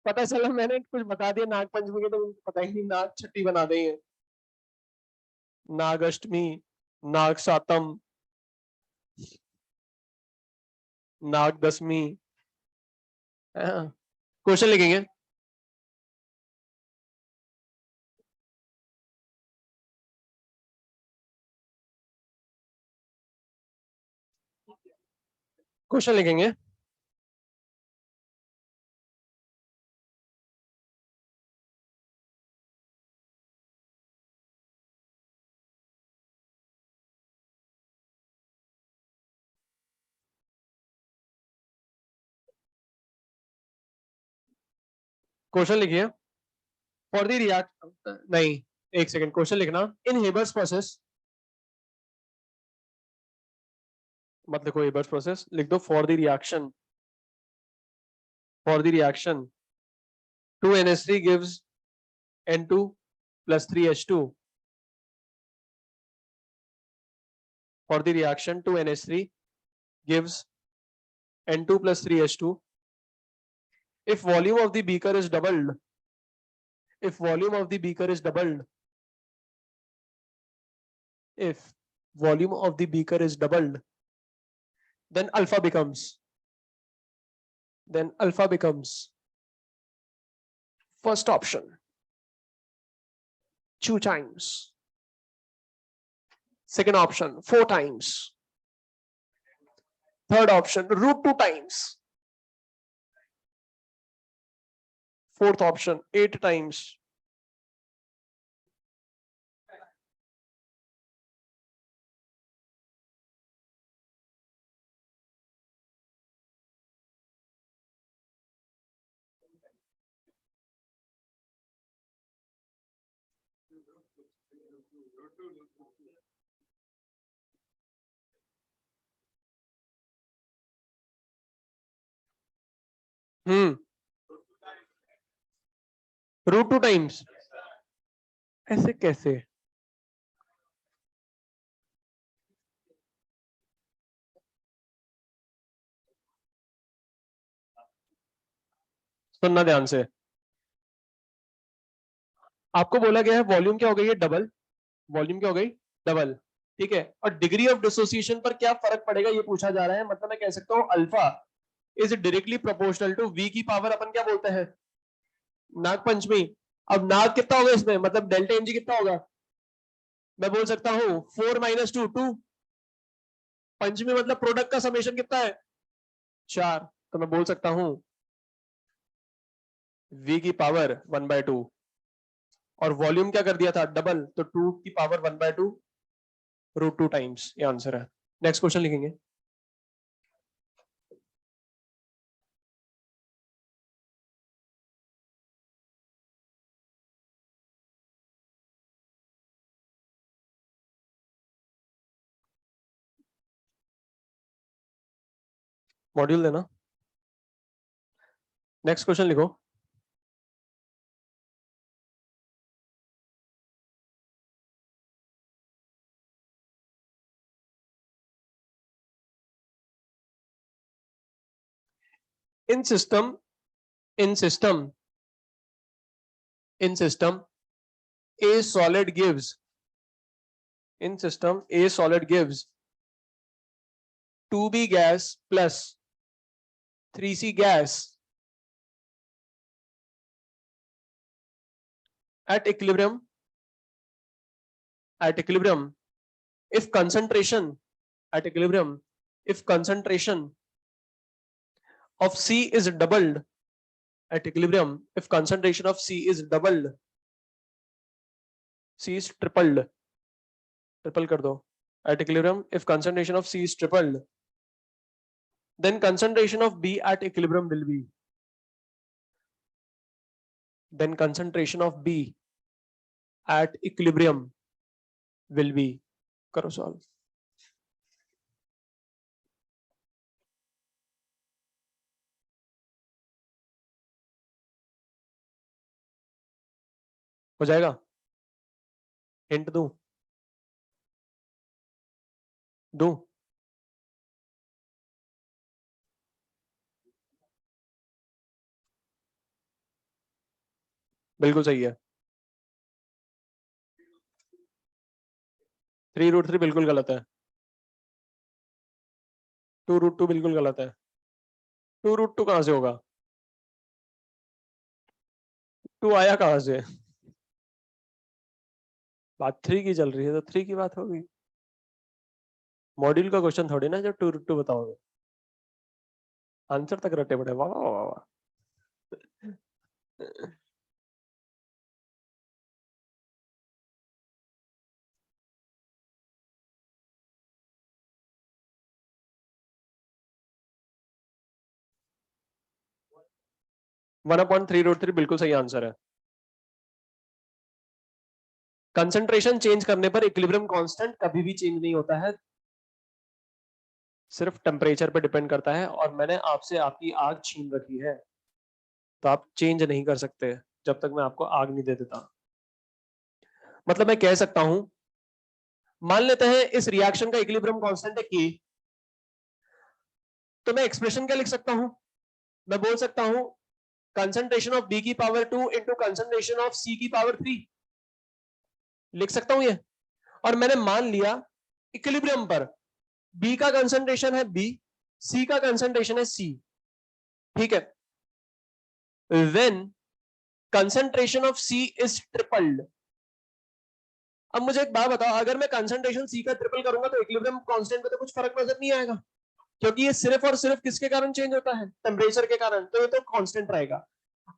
[SPEAKER 1] पता चला मैंने कुछ बता दिया नाग पंचमी के, तो पता ही नहीं, नाग छठी बना देंगे। नाग अष्टमी, नाग सातम, नाग दशमी। क्वेश्चन लिखेंगे। क्वेश्चन लिखेंगे। क्वेश्चन लिखिए। फॉर द रिएक्ट नहीं, एक सेकंड, क्वेश्चन लिखना। इन हेबर्स प्रोसेस, मत लिखो हेबर्स प्रोसेस, लिख दो for the reaction 2NH3 gives N2 plus 3H2। For the reaction 2NH3 gives N2 plus 3H2. If volume of the beaker is doubled, if volume of the beaker is doubled, if volume of the beaker is doubled, then alpha becomes first option 2 times, second option 4 times, third option root 2 times, fourth option 8 times. Root 2 times, ऐसे कैसे? सुनना ध्यान से, आपको बोला गया है volume क्या हो गई है डबल, वॉल्यूम क्या हो गई डबल, ठीक है, और डिग्री ऑफ डिसोसिएशन पर क्या फर्क पड़ेगा ये पूछा जा रहा है। मतलब मैं कह सकता हूं alpha is directly proportional to V की पावर अपन क्या बोलते हैं नाग पंचमी। अब नाग कितना होगा इसमें, मतलब डेल्टा एम जी कितना होगा, मैं बोल सकता हूं 4 माइनस 2 2, पंचमी मतलब प्रोडक्ट का समेशन कितना है 4, तो मैं बोल सकता हूं v की पावर 1/2, और वॉल्यूम क्या कर दिया था डबल, तो 2 की पावर 1/2 रूट 2 टाइम्स, ये आंसर है। नेक्स्ट क्वेश्चन लिखेंगे। मॉड्यूल देना, नेक्स्ट क्वेश्चन लिखो। in system in system in system a solid gives, in system a solid gives 2b gas plus 3c gas at equilibrium if concentration at equilibrium if concentration of c is doubled at equilibrium, if concentration of c is doubled, c is tripled, triple कर दो, at equilibrium if concentration of c is tripled, then concentration of b at equilibrium will be, then concentration of b at equilibrium will be, करो solve. हो जाएगा, hint दूं, दूं, बिल्कुल सही है, 3√3 बिल्कुल गलत है, 2√2 बिल्कुल गलत है, 2√2 कहां से होगा, 2 आया कहां से, बात 3 की चल रही है तो 3 की बात होगी, मॉड्यूल का क्वेश्चन थोड़ी ना जब 2√2 बताओगे, आंसर तक रटे पड़े, वाह वाह वाह वाह। 1/3√3 बिल्कुल सही आंसर है। कंसंट्रेशन चेंज करने पर इक्विलिब्रियम कांस्टेंट कभी भी चेंज नहीं होता है, सिर्फ टेम्परेचर पे डिपेंड करता है, और मैंने आपसे आपकी आग छीन रखी है तो आप चेंज नहीं कर सकते जब तक मैं आपको आग नहीं दे देता। मतलब मैं कह सकता हूं, मान लेते हैं इस रिएक्शन का इक्विलिब्रियम कांस्टेंट है के, तो मैं एक्सप्रेशन क्या लिख सकता हूं, मैं बोल सकता हूं कंसंट्रेशन ऑफ बी की पावर 2 इंटू कंसंट्रेशन ऑफ सी की पावर 3, लिख सकता हूं ये। और मैंने मान लिया इक्विलिब्रियम पर बी का कंसंट्रेशन है बी, सी का कंसंट्रेशन है सी, ठीक है। When concentration of C is tripled, अब मुझे एक बात बताओ, अगर मैं कंसंट्रेशन सी का ट्रिपल करूंगा तो इक्विलिब्रियम कांस्टेंट पे तो कुछ फर्क नजर नहीं आएगा, क्योंकि ये सिर्फ और सिर्फ किसके कारण चेंज होता है, टेम्परेचर के कारण, तो ये तो कांस्टेंट रहेगा।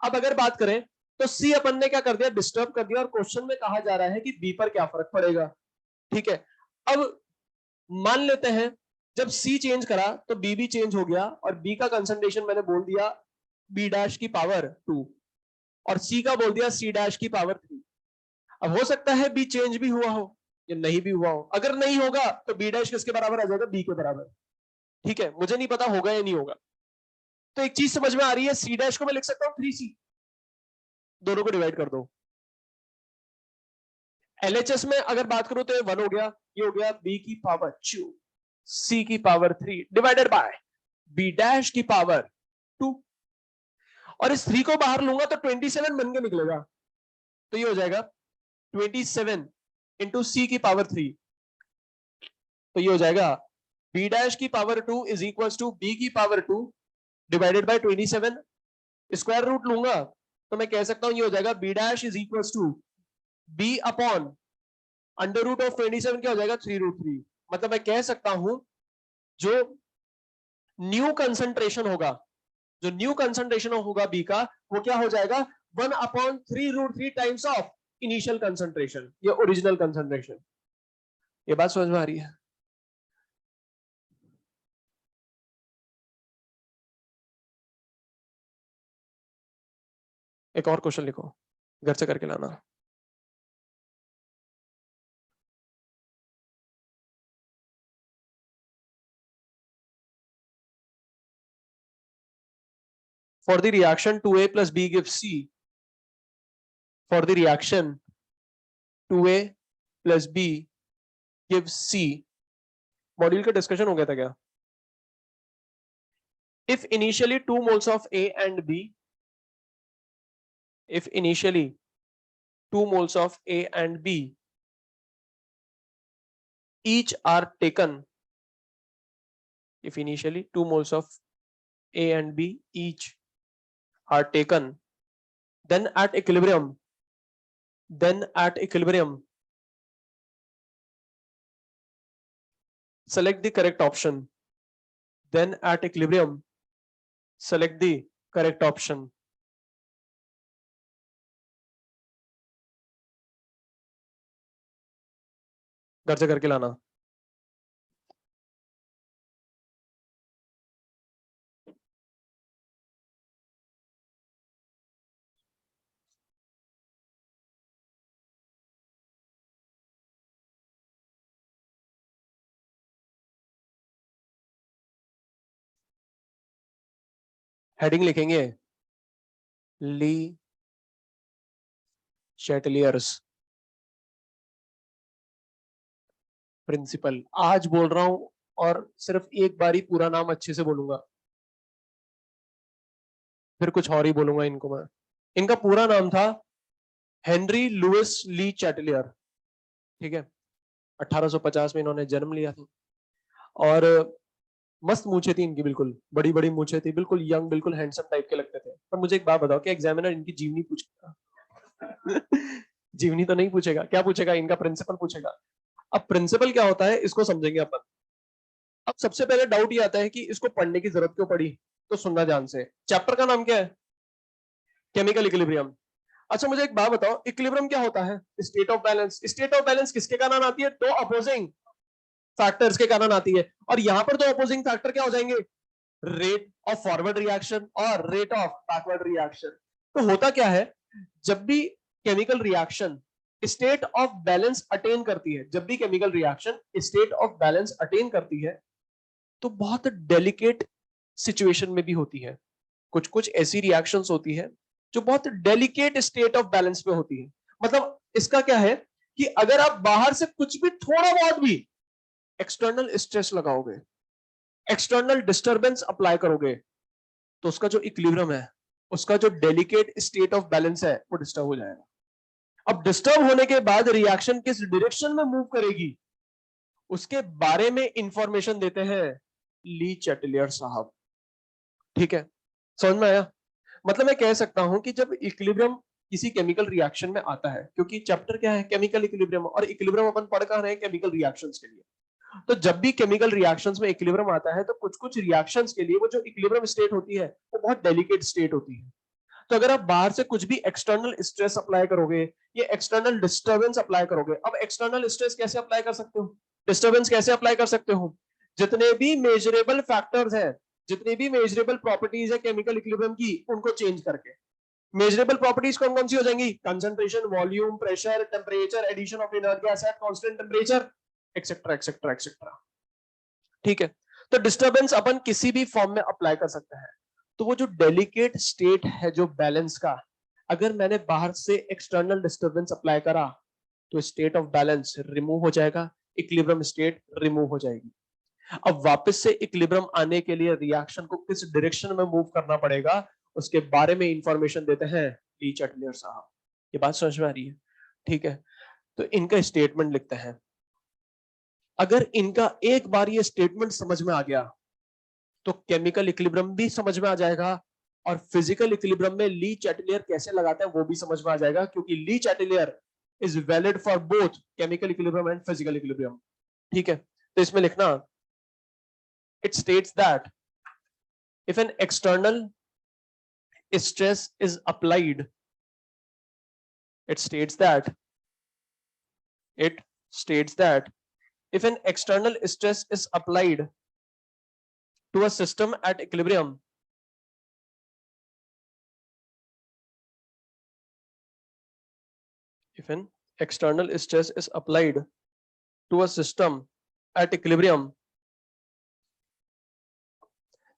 [SPEAKER 1] अब अगर बात करें तो सी अपन ने क्या कर दिया, डिस्टर्ब कर दिया, और क्वेश्चन में कहा जा रहा है कि बी पर क्या फर्क पड़ेगा, ठीक है। अब मान लेते हैं जब सी चेंज करा तो बी भी चेंज हो गया, और बी का कंसंट्रेशन मैंने बोल दिया बी डैश की पावर 2 और सी का बोल दिया सी डैश की पावर 3। अब हो सकता है बी चेंज भी हुआ हो या नहीं भी हुआ हो, अगर नहीं होगा तो बी डैश किसके बराबर आ जाएगा, बी के बराबर, ठीक है। मुझे नहीं पता होगा या नहीं होगा। तो एक चीज समझ में आ रही है, सी डैश को मैं लिख सकता हूं 3C, दोनों को डिवाइड कर दो। एलएचएस में अगर बात करूं तो ये 1 हो गया, ये हो गया बी की पावर 2 सी की power 3 divided by B dash की पावर 2, और इस 3 को बाहर लूंगा तो 27 बन के निकलेगा, तो ये हो जाएगा 27 इंटू सी की पावर 3, तो ये हो जाएगा बी डैश की power 2 is equal to B की power 2 divided by 27, square root लूंगा तो मैं कह सकता हूं ये हो जाएगा B dash is equal to B upon under root of 27 क्या हो जाएगा 3√3। मतलब मैं कह सकता हूं जो न्यू कंसंट्रेशन होगा, जो न्यू कंसंट्रेशन होगा बी का, वो क्या हो जाएगा 1/3√3 टाइम्स ऑफ इनिशियल कंसंट्रेशन या ओरिजिनल कंसंट्रेशन। ये बात समझ में आ रही है? एक और क्वेश्चन लिखो, घर से करके लाना। For the reaction 2A plus B gives C. For the reaction 2A plus B gives C. Module का डिस्कशन हो गया था क्या? If initially 2 moles of A and B, if initially 2 moles of A and B each are taken, if initially 2 moles of A and B each are taken, then at equilibrium select the correct option, then at equilibrium select the correct option. घर से करके लाना। Heading लिखेंगे ली चैटलियर्स principal. आज बोल रहा हूं और सिर्फ एक बार ही पूरा नाम अच्छे से बोलूंगा, फिर कुछ और ही बोलूंगा इनको मैं। इनका पूरा नाम था हेनरी लुइस ली चैटलियर, ठीक है। 1850 में इन्होंने जन्म लिया था, और मस्त मूछे थी इनकी, बिल्कुल बड़ी बड़ी मूछे थी, बिल्कुल यंग, बिल्कुल हैंडसम टाइप के लगते थे। पर मुझे एक बात बताओ कि एग्जामिनर इनकी जीवनी पूछेगा? जीवनी तो नहीं पूछेगा, क्या पूछेगा, इनका प्रिंसिपल पूछेगा। अब प्रिंसिपल क्या होता है इसको समझेंगे अपन। अब सबसे पहले डाउट ये आता है कि इसको पढ़ने की जरूरत क्यों पड़ी, तो सुनना ध्यान से। चैप्टर का नाम क्या है, केमिकल इक्विलिब्रियम। अच्छा मुझे एक बात बताओ, इक्विलिब्रियम क्या होता है, state of balance. State of balance किसके कारण आती है, दो अपोजिंग फैक्टर्स के कारण आती है, और यहां पर दो अपोजिंग फैक्टर क्या हो जाएंगे, रेट ऑफ फॉरवर्ड रिएक्शन और रेट ऑफ बैकवर्ड रिएक्शन। तो होता क्या है, जब भी chemical reaction state of balance attain करती है, जब भी chemical reaction state of balance attain करती है, तो बहुत डेलिकेट सिचुएशन में भी होती है। कुछ कुछ ऐसी रिएक्शंस होती है जो बहुत डेलिकेट स्टेट ऑफ बैलेंस में होती है। मतलब इसका क्या है कि अगर आप बाहर से कुछ भी थोड़ा बहुत भी एक्सटर्नल स्ट्रेस लगाओगे, एक्सटर्नल डिस्टरबेंस अप्लाई करोगे तो उसका जो इक्विलिब्रियम है, उसका जो डेलिकेट स्टेट ऑफ बैलेंस है, वो डिस्टर्ब हो जाएगा। अब डिस्टर्ब होने के बाद रिएक्शन किस डायरेक्शन में मूव करेगी, उसके बारे में इंफॉर्मेशन देते हैं ली चैटलियर साहब। ठीक है, समझ में आया? मतलब मैं कह सकता हूं कि जब इक्विलिब्रियम किसी केमिकल रिएक्शन में आता है, क्योंकि चैप्टर क्या है, केमिकल इक्विलिब्रियम, और इक्विलिब्रियम अपन पढ़ कहां रहे हैं, केमिकल रिएक्शंस के लिए। तो जब भी केमिकल रिएक्शंस में इक्विलिब्रियम आता है, तो कुछ कुछ रिएक्शंस के लिए वो जो इक्विलिब्रियम स्टेट होती है, वो बहुत डेलिकेट स्टेट होती है। तो अगर आप बाहर से कुछ भी एक्सटर्नल स्ट्रेस अप्लाई करोगे, ये एक्सटर्नल डिस्टर्बेंस अप्लाई करोगे। अब एक्सटर्नल स्ट्रेस कैसे अप्लाई कर सकते हो, डिस्टर्बेंस कैसे अप्लाई कर सकते हो? जितने भी मेजरेबल फैक्टर्स हैं, जितनी भी मेजरेबल प्रॉपर्टीज है केमिकल इक्विलिब्रियम की, उनको चेंज करके। मेजरेबल प्रॉपर्टीज कौन कौन सी हो जाएंगी? Concentration, volume, pressure, temperature, addition of inert gas at constant temperature, etcetera etcetera etcetera. ठीक है, तो डिस्टर्बेंस अपन किसी भी फॉर्म में अप्लाई कर सकते हैं। तो वो जो डेलिकेट स्टेट है जो बैलेंस का, अगर मैंने बाहर से एक्सटर्नल डिस्टर्बेंस अप्लाई करा तो स्टेट ऑफ बैलेंस रिमूव हो जाएगा, इक्विलिब्रियम स्टेट रिमूव हो जाएगी। अब वापस से इक्विलिब्रियम आने के लिए रिएक्शन को किस डायरेक्शन में मूव करना पड़ेगा, उसके बारे में इंफॉर्मेशन देते हैं ली चैटलियर साहब। ये बात समझ में आ रही है? ठीक है, तो इनका स्टेटमेंट लिखते हैं। अगर इनका एक बार ये स्टेटमेंट समझ में आ गया तो केमिकल इक्विलिब्रियम भी समझ में आ जाएगा, और फिजिकल इक्विलिब्रियम में ली चैटलियर कैसे लगाते हैं वो भी समझ में आ जाएगा, क्योंकि ली Chatelier is valid for both chemical equilibrium and physical equilibrium. ठीक है, तो इसमें लिखना, it states that if an external stress is applied, it states that if an external stress is applied to a system at equilibrium, if an external stress is applied to a system at equilibrium,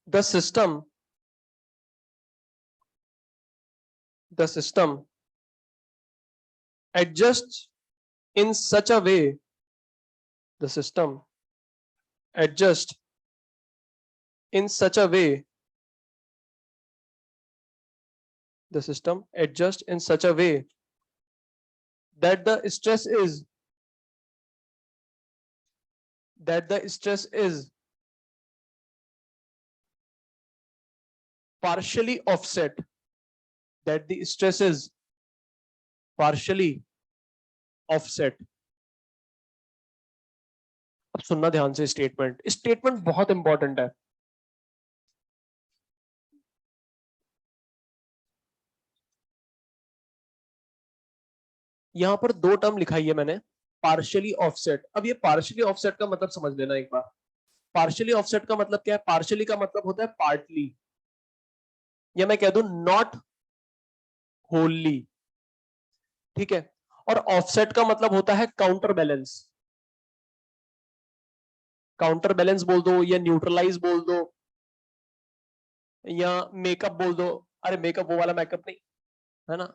[SPEAKER 1] the system adjusts in such a way, the system adjusts in such a way, the system adjusts in such a way that the stress is partially offset, that the stress is partially offset। अब सुनना ध्यान से, statement बहुत important है। यहां पर दो term लिखाई है मैंने, पार्शियली ऑफसेट। अब ये पार्शियली ऑफसेट का मतलब समझ लेना एक बार। पार्शियली ऑफसेट का मतलब क्या है? पार्शियली का मतलब होता है पार्टली, या मैं कह दूं नॉट होली। ठीक है, और ऑफसेट का मतलब होता है काउंटर बैलेंस। काउंटर बैलेंस बोल दो, या न्यूट्रलाइज बोल दो, या मेकअप बोल दो। अरे मेकअप वो वाला मेकअप नहीं है ना।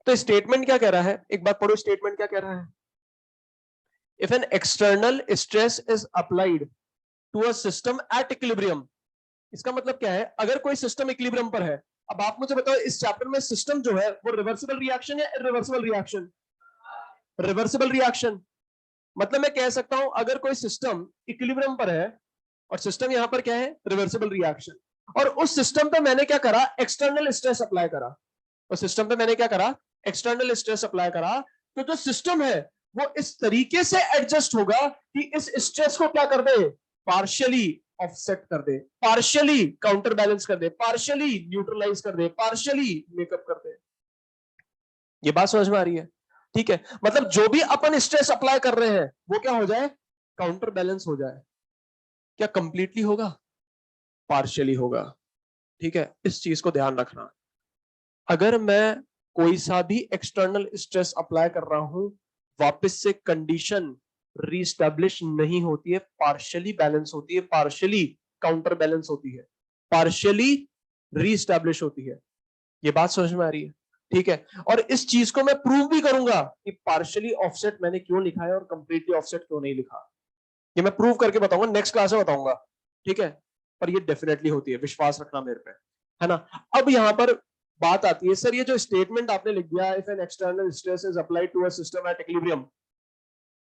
[SPEAKER 1] तो स्टेटमेंट क्या कह रहा है, एक बार पढ़ो स्टेटमेंट क्या कह रहा है। If an external stress is applied to a system at equilibrium, इसका मतलब क्या है, अगर कोई सिस्टम इक्विलिब्रियम पर है। अब आप मुझे बताओ, इस चैप्टर में सिस्टम जो है वो रिवर्सिबल रिएक्शन या इरिवर्सिबल रिएक्शन? Reversible reaction. मतलब मैं कह सकता हूं अगर कोई सिस्टम इक्विलिब्रियम पर है, और सिस्टम यहां पर क्या है, रिवर्सिबल रिएक्शन, और उस सिस्टम पे मैंने क्या करा, एक्सटर्नल स्ट्रेस अप्लाई करा। उस सिस्टम पे मैंने क्या करा, एक्सटर्नल स्ट्रेस अप्लाई करा। तो जो सिस्टम है वो इस तरीके से एडजस्ट होगा कि इस स्ट्रेस को क्या कर दे, पार्शियली ऑफसेट कर दे, पार्शियली काउंटर बैलेंस कर दे, पार्शियली न्यूट्रलाइज कर दे, पार्शियली मेकअप कर दे। ये बात समझ में आ रही है? ठीक है, मतलब जो भी अपन स्ट्रेस अप्लाई कर रहे हैं वो क्या हो जाए, काउंटर बैलेंस हो जाए। क्या कंप्लीटली होगा? पार्शियली होगा। ठीक है, इस चीज को ध्यान रखना। अगर मैं कोई सा भी एक्सटर्नल स्ट्रेस अप्लाई कर रहा हूं, वापस से कंडीशन रीस्टैब्लिश नहीं होती है, पार्शियली बैलेंस होती है, पार्शियली काउंटर बैलेंस होती है, पार्शियली रीस्टैब्लिश होती है। ये बात समझ में आ रही है? ठीक है, और इस चीज को मैं प्रूव भी करूंगा कि पार्शियली ऑफसेट मैंने क्यों लिखा है और कंप्लीटली ऑफसेट क्यों नहीं लिखा। ये मैं प्रूव करके बताऊंगा, नेक्स्ट क्लास में बताऊंगा, ठीक है। पर ये डेफिनेटली होती है, विश्वास रखना मेरे पे, है ना। अब यहां पर बात आती है, सर ये जो स्टेटमेंट आपने लिख दिया, if an external stress is applied to a system at equilibrium,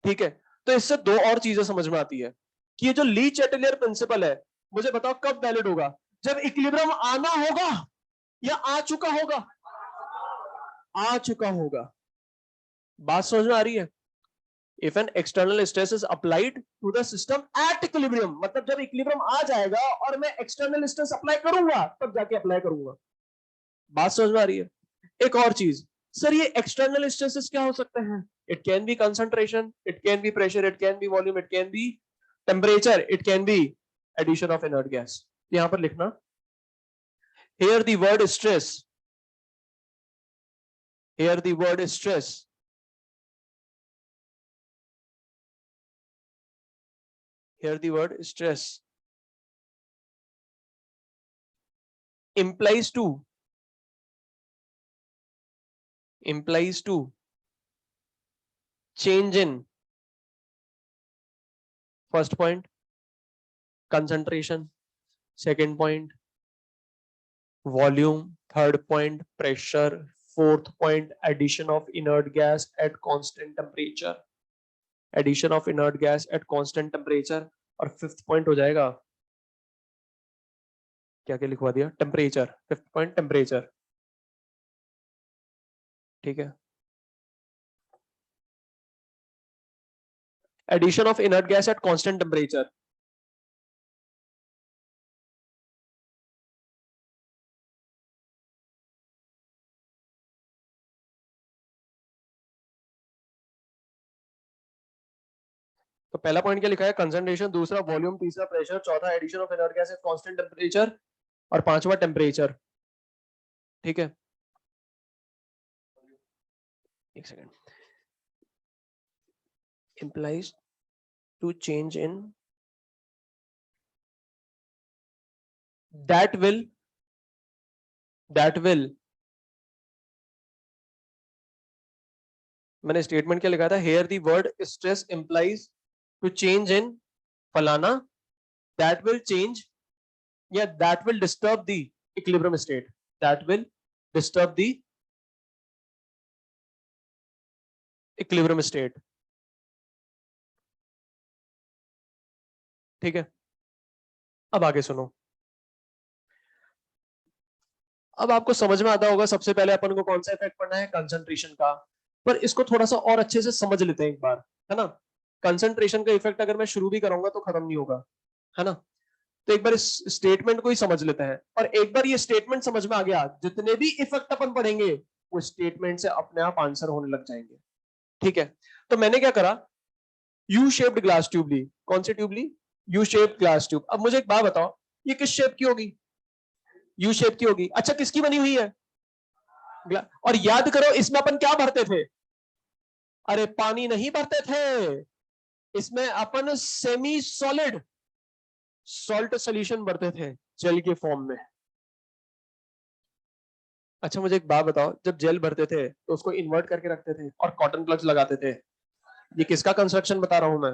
[SPEAKER 1] ठीक है, तो इससे दो और चीजें समझ में आती है कि ये जो ली चैटलियर प्रिंसिपल है, मुझे बताओ कब वैलिड होगा, जब इक्विलिब्रियम आना होगा या आ चुका होगा, आ चुका होगा। बात समझ में आ रही है। If an external stress is applied to the system at equilibrium, मतलब जब इक्विलिब्रियम आ जाएगा और मैं एक्सटर्नल स्ट्रेस अप्लाई करूंगा तब जाके अप्लाई करूंगा। बात समझ में आ रही है। एक और चीज, सर ये एक्सटर्नल स्ट्रेसेस क्या हो सकते हैं, it can be concentration, it can be pressure, it can be volume, it can be temperature, it can be addition of inert gas. यहां पर लिखना, here the word stress, here the word stress here the word stress implies to change in, first point concentration, second point volume, third point pressure, fourth point addition of inert gas at constant temperature, addition of inert gas at constant temperature, और fifth point हो जाएगा, क्या क्या लिखवा दिया, temperature, fifth point temperature, ठीक है। Addition of inert gas at constant temperature, तो पहला पॉइंट क्या लिखा है, कंसंट्रेशन, दूसरा वॉल्यूम, तीसरा प्रेशर, चौथा addition of inert gas at constant temperature, और पांचवा टेम्परेचर, ठीक है। एक second, implies to change in, that will मैंने स्टेटमेंट क्या लिखा था, here the word stress implies to change in फलाना, दैट विल चेंज या that will disturb the equilibrium state, that will disturb the equilibrium state, ठीक है। अब आगे सुनो, अब आपको समझ में आता होगा सबसे पहले अपन को कौन सा इफेक्ट पढ़ना है, कंसंट्रेशन का, पर इसको थोड़ा सा और अच्छे से समझ लेते हैं एक बार, है ना। कंसंट्रेशन का इफेक्ट अगर मैं शुरू भी करूंगा तो खत्म नहीं होगा, है ना। तो एक बार इस स्टेटमेंट को ही समझ लेते हैं, और एक बार ये स्टेटमेंट समझ में आ गया, जितने भी इफेक्ट अपन पढ़ेंगे वो स्टेटमेंट से अपने आप आंसर होने लग जाएंगे, ठीक है। तो मैंने क्या करा, यू शेप्ड ग्लास ट्यूब ली, कौन सी ट्यूब ली, यू शेप्ड ग्लास ट्यूब। अब मुझे एक बात बताओ, ये किस शेप की होगी, यू शेप की होगी, अच्छा किसकी बनी हुई है, और याद करो इसमें अपन क्या भरते थे, अरे पानी नहीं भरते थे, इसमें अपन सेमी सॉलिड सॉल्ट सोल्यूशन भरते थे, जेल के फॉर्म में। अच्छा मुझे एक बात बताओ, जब जेल भरते थे तो उसको इन्वर्ट करके रखते थे और कॉटन प्लग्स लगाते थे, ये किसका कंस्ट्रक्शन बता रहा हूं मैं,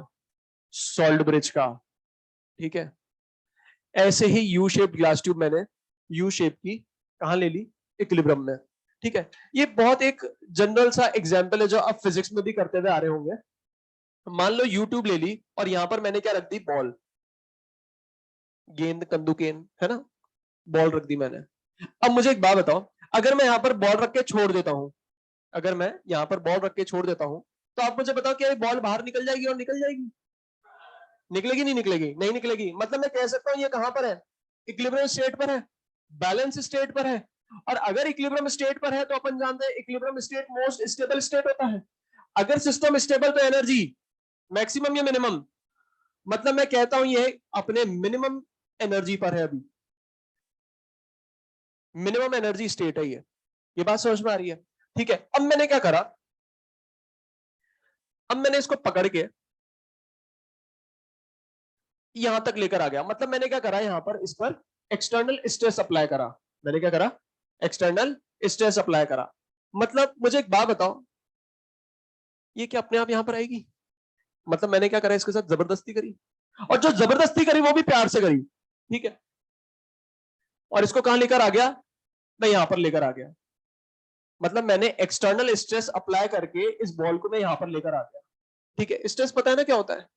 [SPEAKER 1] सॉल्ट ब्रिज का, ठीक है। ऐसे ही यू शेप ग्लास ट्यूब मैंने यू शेप की कहां ले ली, इक्विलिब्रियम में, ठीक है। ये बहुत एक जनरल सा एग्जांपल है जो आप फिजिक्स में भी करते हुए आ रहे होंगे। मान लो यू ट्यूब ले ली और यहां पर मैंने क्या रख दी, बॉल, गेंद कंदुकेन, है ना, बॉल रख दी मैंने। अब मुझे एक बात बताओ, अगर मैं यहां पर बॉल रख के छोड़ देता हूं, अगर मैं यहां पर बॉल रख के छोड़ देता हूं, तो आप मुझे बताओ कि बॉल बाहर निकल जाएगी, और निकल जाएगी, निकलेगी नहीं निकलेगी, नहीं निकलेगी, मतलब मैं कह सकता हूं ये कहां पर है, इक्विलिब्रियम स्टेट पर है, बैलेंस स्टेट पर है। और अगर इक्विलिब्रियम स्टेट पर है तो अपन जानते हैं equilibrium state most stable state होता है। अगर सिस्टम स्टेबल तो एनर्जी मैक्सिमम या मिनिमम, मतलब मैं कहता हूं ये अपने मिनिमम एनर्जी पर है, अभी मिनिमम एनर्जी स्टेट है ये बात समझ में आ रही है, ठीक है। अब मैंने क्या करा, अब मैंने इसको पकड़ के यहां तक लेकर आ गया, मतलब मैंने क्या करा, यहां पर इस पर एक्सटर्नल स्ट्रेस अप्लाई करा, मैंने क्या करा, एक्सटर्नल स्ट्रेस अप्लाई करा। मतलब मुझे एक बात बताओ, ये क्या अपने आप यहां पर आएगी, मतलब मैंने क्या करा, इसके साथ जबरदस्ती करी, और जो जबरदस्ती करी वो भी प्यार से करी, ठीक है, और इसको कहां लेकर आ गया, मैं यहां पर लेकर आ गया। मतलब मैंने एक्सटर्नल स्ट्रेस अप्लाई करके इस बॉल को मैं यहां पर लेकर आ गया, ठीक है। स्ट्रेस पता है ना क्या होता है,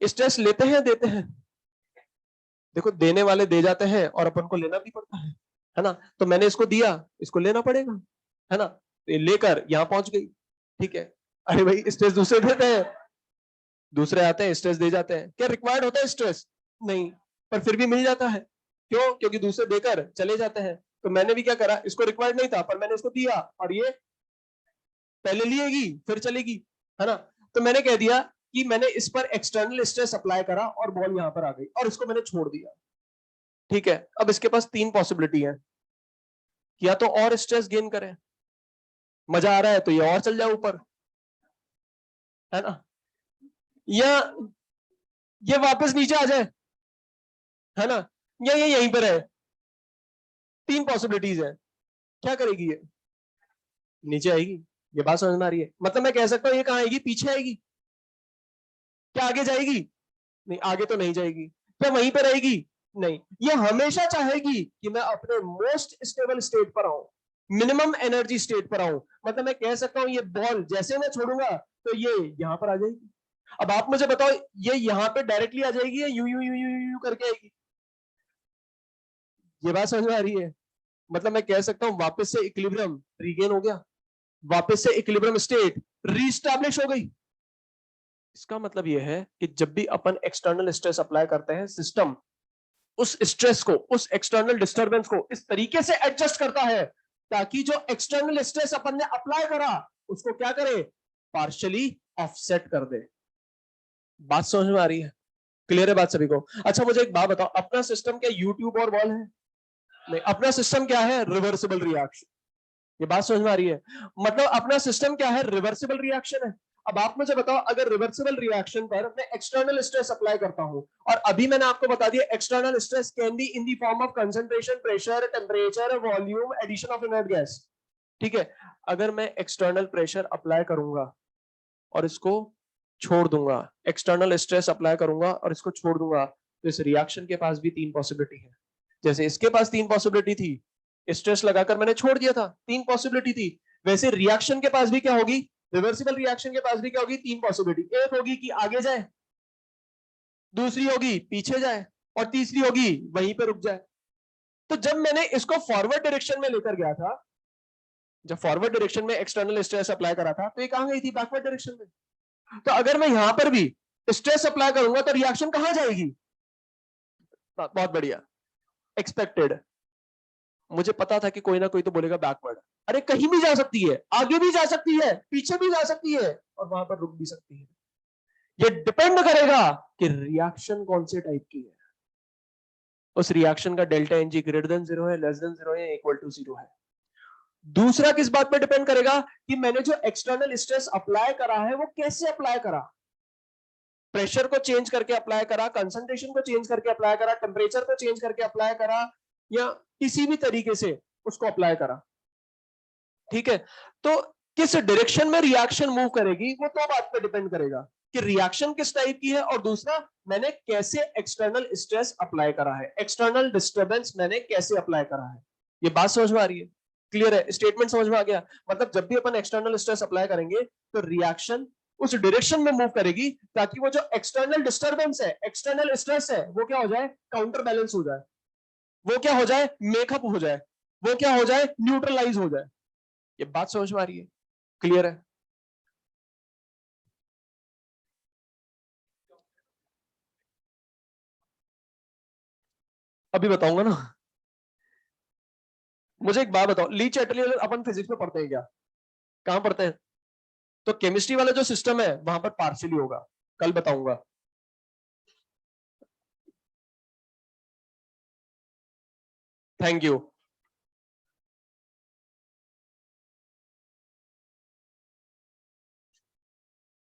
[SPEAKER 1] स्ट्रेस लेते हैं देते हैं, देखो देने वाले दे जाते हैं और अपन को लेना भी पड़ता है ना। तो मैंने इसको दिया, इसको लेना पड़ेगा, है ना, तो ये लेकर यहां पहुंच गई, ठीक है। अरे भाई स्ट्रेस दूसरे देते हैं, दूसरे आते हैं स्ट्रेस दे जाते हैं, क्या रिक्वायर्ड होता है स्ट्रेस, नहीं, पर फिर भी मिल जाता है, क्यों, क्योंकि दूसरे देकर चले जाते हैं। तो मैंने भी क्या करा, इसको रिक्वायर्ड नहीं था पर मैंने इसको दिया, और ये पहले लिएगी फिर चलेगी, है ना। तो मैंने कह दिया कि मैंने इस पर एक्सटर्नल स्ट्रेस अप्लाई करा और बॉल यहां पर आ गई और इसको मैंने छोड़ दिया, ठीक है। अब इसके पास तीन पॉसिबिलिटी है, या तो और स्ट्रेस गेन करे, मजा आ रहा है तो ये और चल जाए ऊपर, है ना, या ये वापस नीचे आ जाए, है ना, या ये यहीं पर है। तीन पॉसिबिलिटीज है, क्या करेगी ये, नीचे आएगी। ये बात समझ में आ रही है, मतलब मैं कह सकता हूं ये कहां आएगी, पीछे आएगी, क्या आगे जाएगी, नहीं आगे तो नहीं जाएगी, क्या वहीं पर रहेगी, नहीं, ये हमेशा चाहेगी कि मैं अपने मोस्ट स्टेबल स्टेट पर आऊं, मिनिमम एनर्जी स्टेट पर आऊं। मतलब मैं कह सकता हूं ये बॉल जैसे मैं छोड़ूंगा तो ये यहां पर आ जाएगी। अब आप मुझे बताओ ये यहां पे डायरेक्टली आ जाएगी या you you you you you करके आएगी, ये बात समझ में आ रही है। मतलब मैं कह सकता हूं वापस से इक्विलिब्रियम रीगेन हो गया, वापस से इक्विलिब्रियम स्टेट रीस्टैब्लिश हो गई। इसका मतलब यह है कि जब भी अपन एक्सटर्नल स्ट्रेस अप्लाई करते हैं, सिस्टम उस स्ट्रेस को, उस एक्सटर्नल डिस्टरबेंस को इस तरीके से एडजस्ट करता है ताकि जो एक्सटर्नल स्ट्रेस अपन ने अप्लाई करा उसको क्या करे, पार्शियली ऑफसेट कर दे। बात समझ में आ रही है, क्लियर है बात सभी को। अच्छा मुझे एक बात बताओ, अपना सिस्टम क्या यूट्यूब और वॉल है, नहीं, अपना सिस्टम क्या है, रिवर्सिबल रिएक्शन। ये बात समझ में आ रही है, मतलब अपना सिस्टम क्या है, रिवर्सिबल रिएक्शन है। अब आप मुझे बताओ अगर रिवर्सिबल रिएक्शन पर मैं एक्सटर्नल स्ट्रेस अप्लाई करता हूं, और अभी मैंने आपको बता दिया external stress can be in the form of concentration, pressure, temperature, volume, addition of inert gas, ठीक है। अगर मैं एक्सटर्नल प्रेशर अप्लाई करूंगा और इसको छोड़ दूंगा, एक्सटर्नल स्ट्रेस अप्लाई करूंगा और इसको छोड़ दूंगा, तो इस रिएक्शन के पास भी तीन पॉसिबिलिटी है। जैसे इसके पास तीन पॉसिबिलिटी थी, स्ट्रेस लगाकर मैंने छोड़ दिया था, तीन पॉसिबिलिटी थी, वैसे रिएक्शन के पास भी क्या होगी, रिवर्सिबल रिएक्शन के पास भी क्या होगी, तीन पॉसिबिलिटी। एक होगी कि आगे जाए, दूसरी होगी पीछे जाए, और तीसरी होगी वहीं पे रुक जाए। तो जब मैंने इसको फॉरवर्ड डायरेक्शन में लेकर गया था, जब फॉरवर्ड डायरेक्शन में एक्सटर्नल स्ट्रेस अप्लाई करा था, तो ये कहां गई थी, बैकवर्ड डायरेक्शन में। तो अगर मैं यहां पर भी स्ट्रेस अप्लाई करूंगा तो रिएक्शन कहां जाएगी, बहुत बढ़िया, एक्सपेक्टेड। मुझे पता था कि कोई ना कोई तो बोलेगा बैकवर्ड, अरे कहीं भी जा सकती है, आगे भी जा सकती है, पीछे भी जा सकती है, और वहां पर रुक भी सकती है। ये डिपेंड करेगा कि रिएक्शन कौन से टाइप की है, उस रिएक्शन का डेल्टा एनजी ग्रेटर देन 0 है, लेस देन 0 है, इक्वल टू 0 है। दूसरा किस बात पर डिपेंड करेगा कि मैंने जो एक्सटर्नल स्ट्रेस अप्लाई करा है वो कैसे अप्लाई करा, प्रेशर को चेंज करके अप्लाई करा, कंसंट्रेशन को चेंज करके अप्लाई करा, टेम्परेचर को चेंज करके अप्लाई करा, या किसी भी तरीके से उसको अप्लाई करा, ठीक है। तो किस डायरेक्शन में रिएक्शन मूव करेगी वो तो बात पे डिपेंड करेगा कि रिएक्शन किस टाइप की है, और दूसरा मैंने कैसे एक्सटर्नल स्ट्रेस अप्लाई करा है, एक्सटर्नल डिस्टर्बेंस मैंने कैसे अप्लाई करा है। ये बात समझ में आ रही है, क्लियर है, स्टेटमेंट समझ में आ गया। मतलब जब भी अपन एक्सटर्नल स्ट्रेस अप्लाई करेंगे तो रिएक्शन उस डायरेक्शन में मूव करेगी ताकि वो जो एक्सटर्नल डिस्टर्बेंस है, एक्सटर्नल स्ट्रेस है, वो क्या हो जाए, काउंटर बैलेंस हो जाए, वो क्या हो जाए, मेकअप हो जाए, वो क्या हो जाए, न्यूट्रलाइज हो जाए। ये बात समझ में आ रही है, क्लियर है। अभी बताऊंगा ना। मुझे एक बात बताओ, ली चैटलियर अपन फिजिक्स में पढ़ते हैं क्या, कहां पढ़ते हैं, तो केमिस्ट्री वाला जो सिस्टम है वहां पर पार्शियली होगा, कल बताऊंगा। Thank you.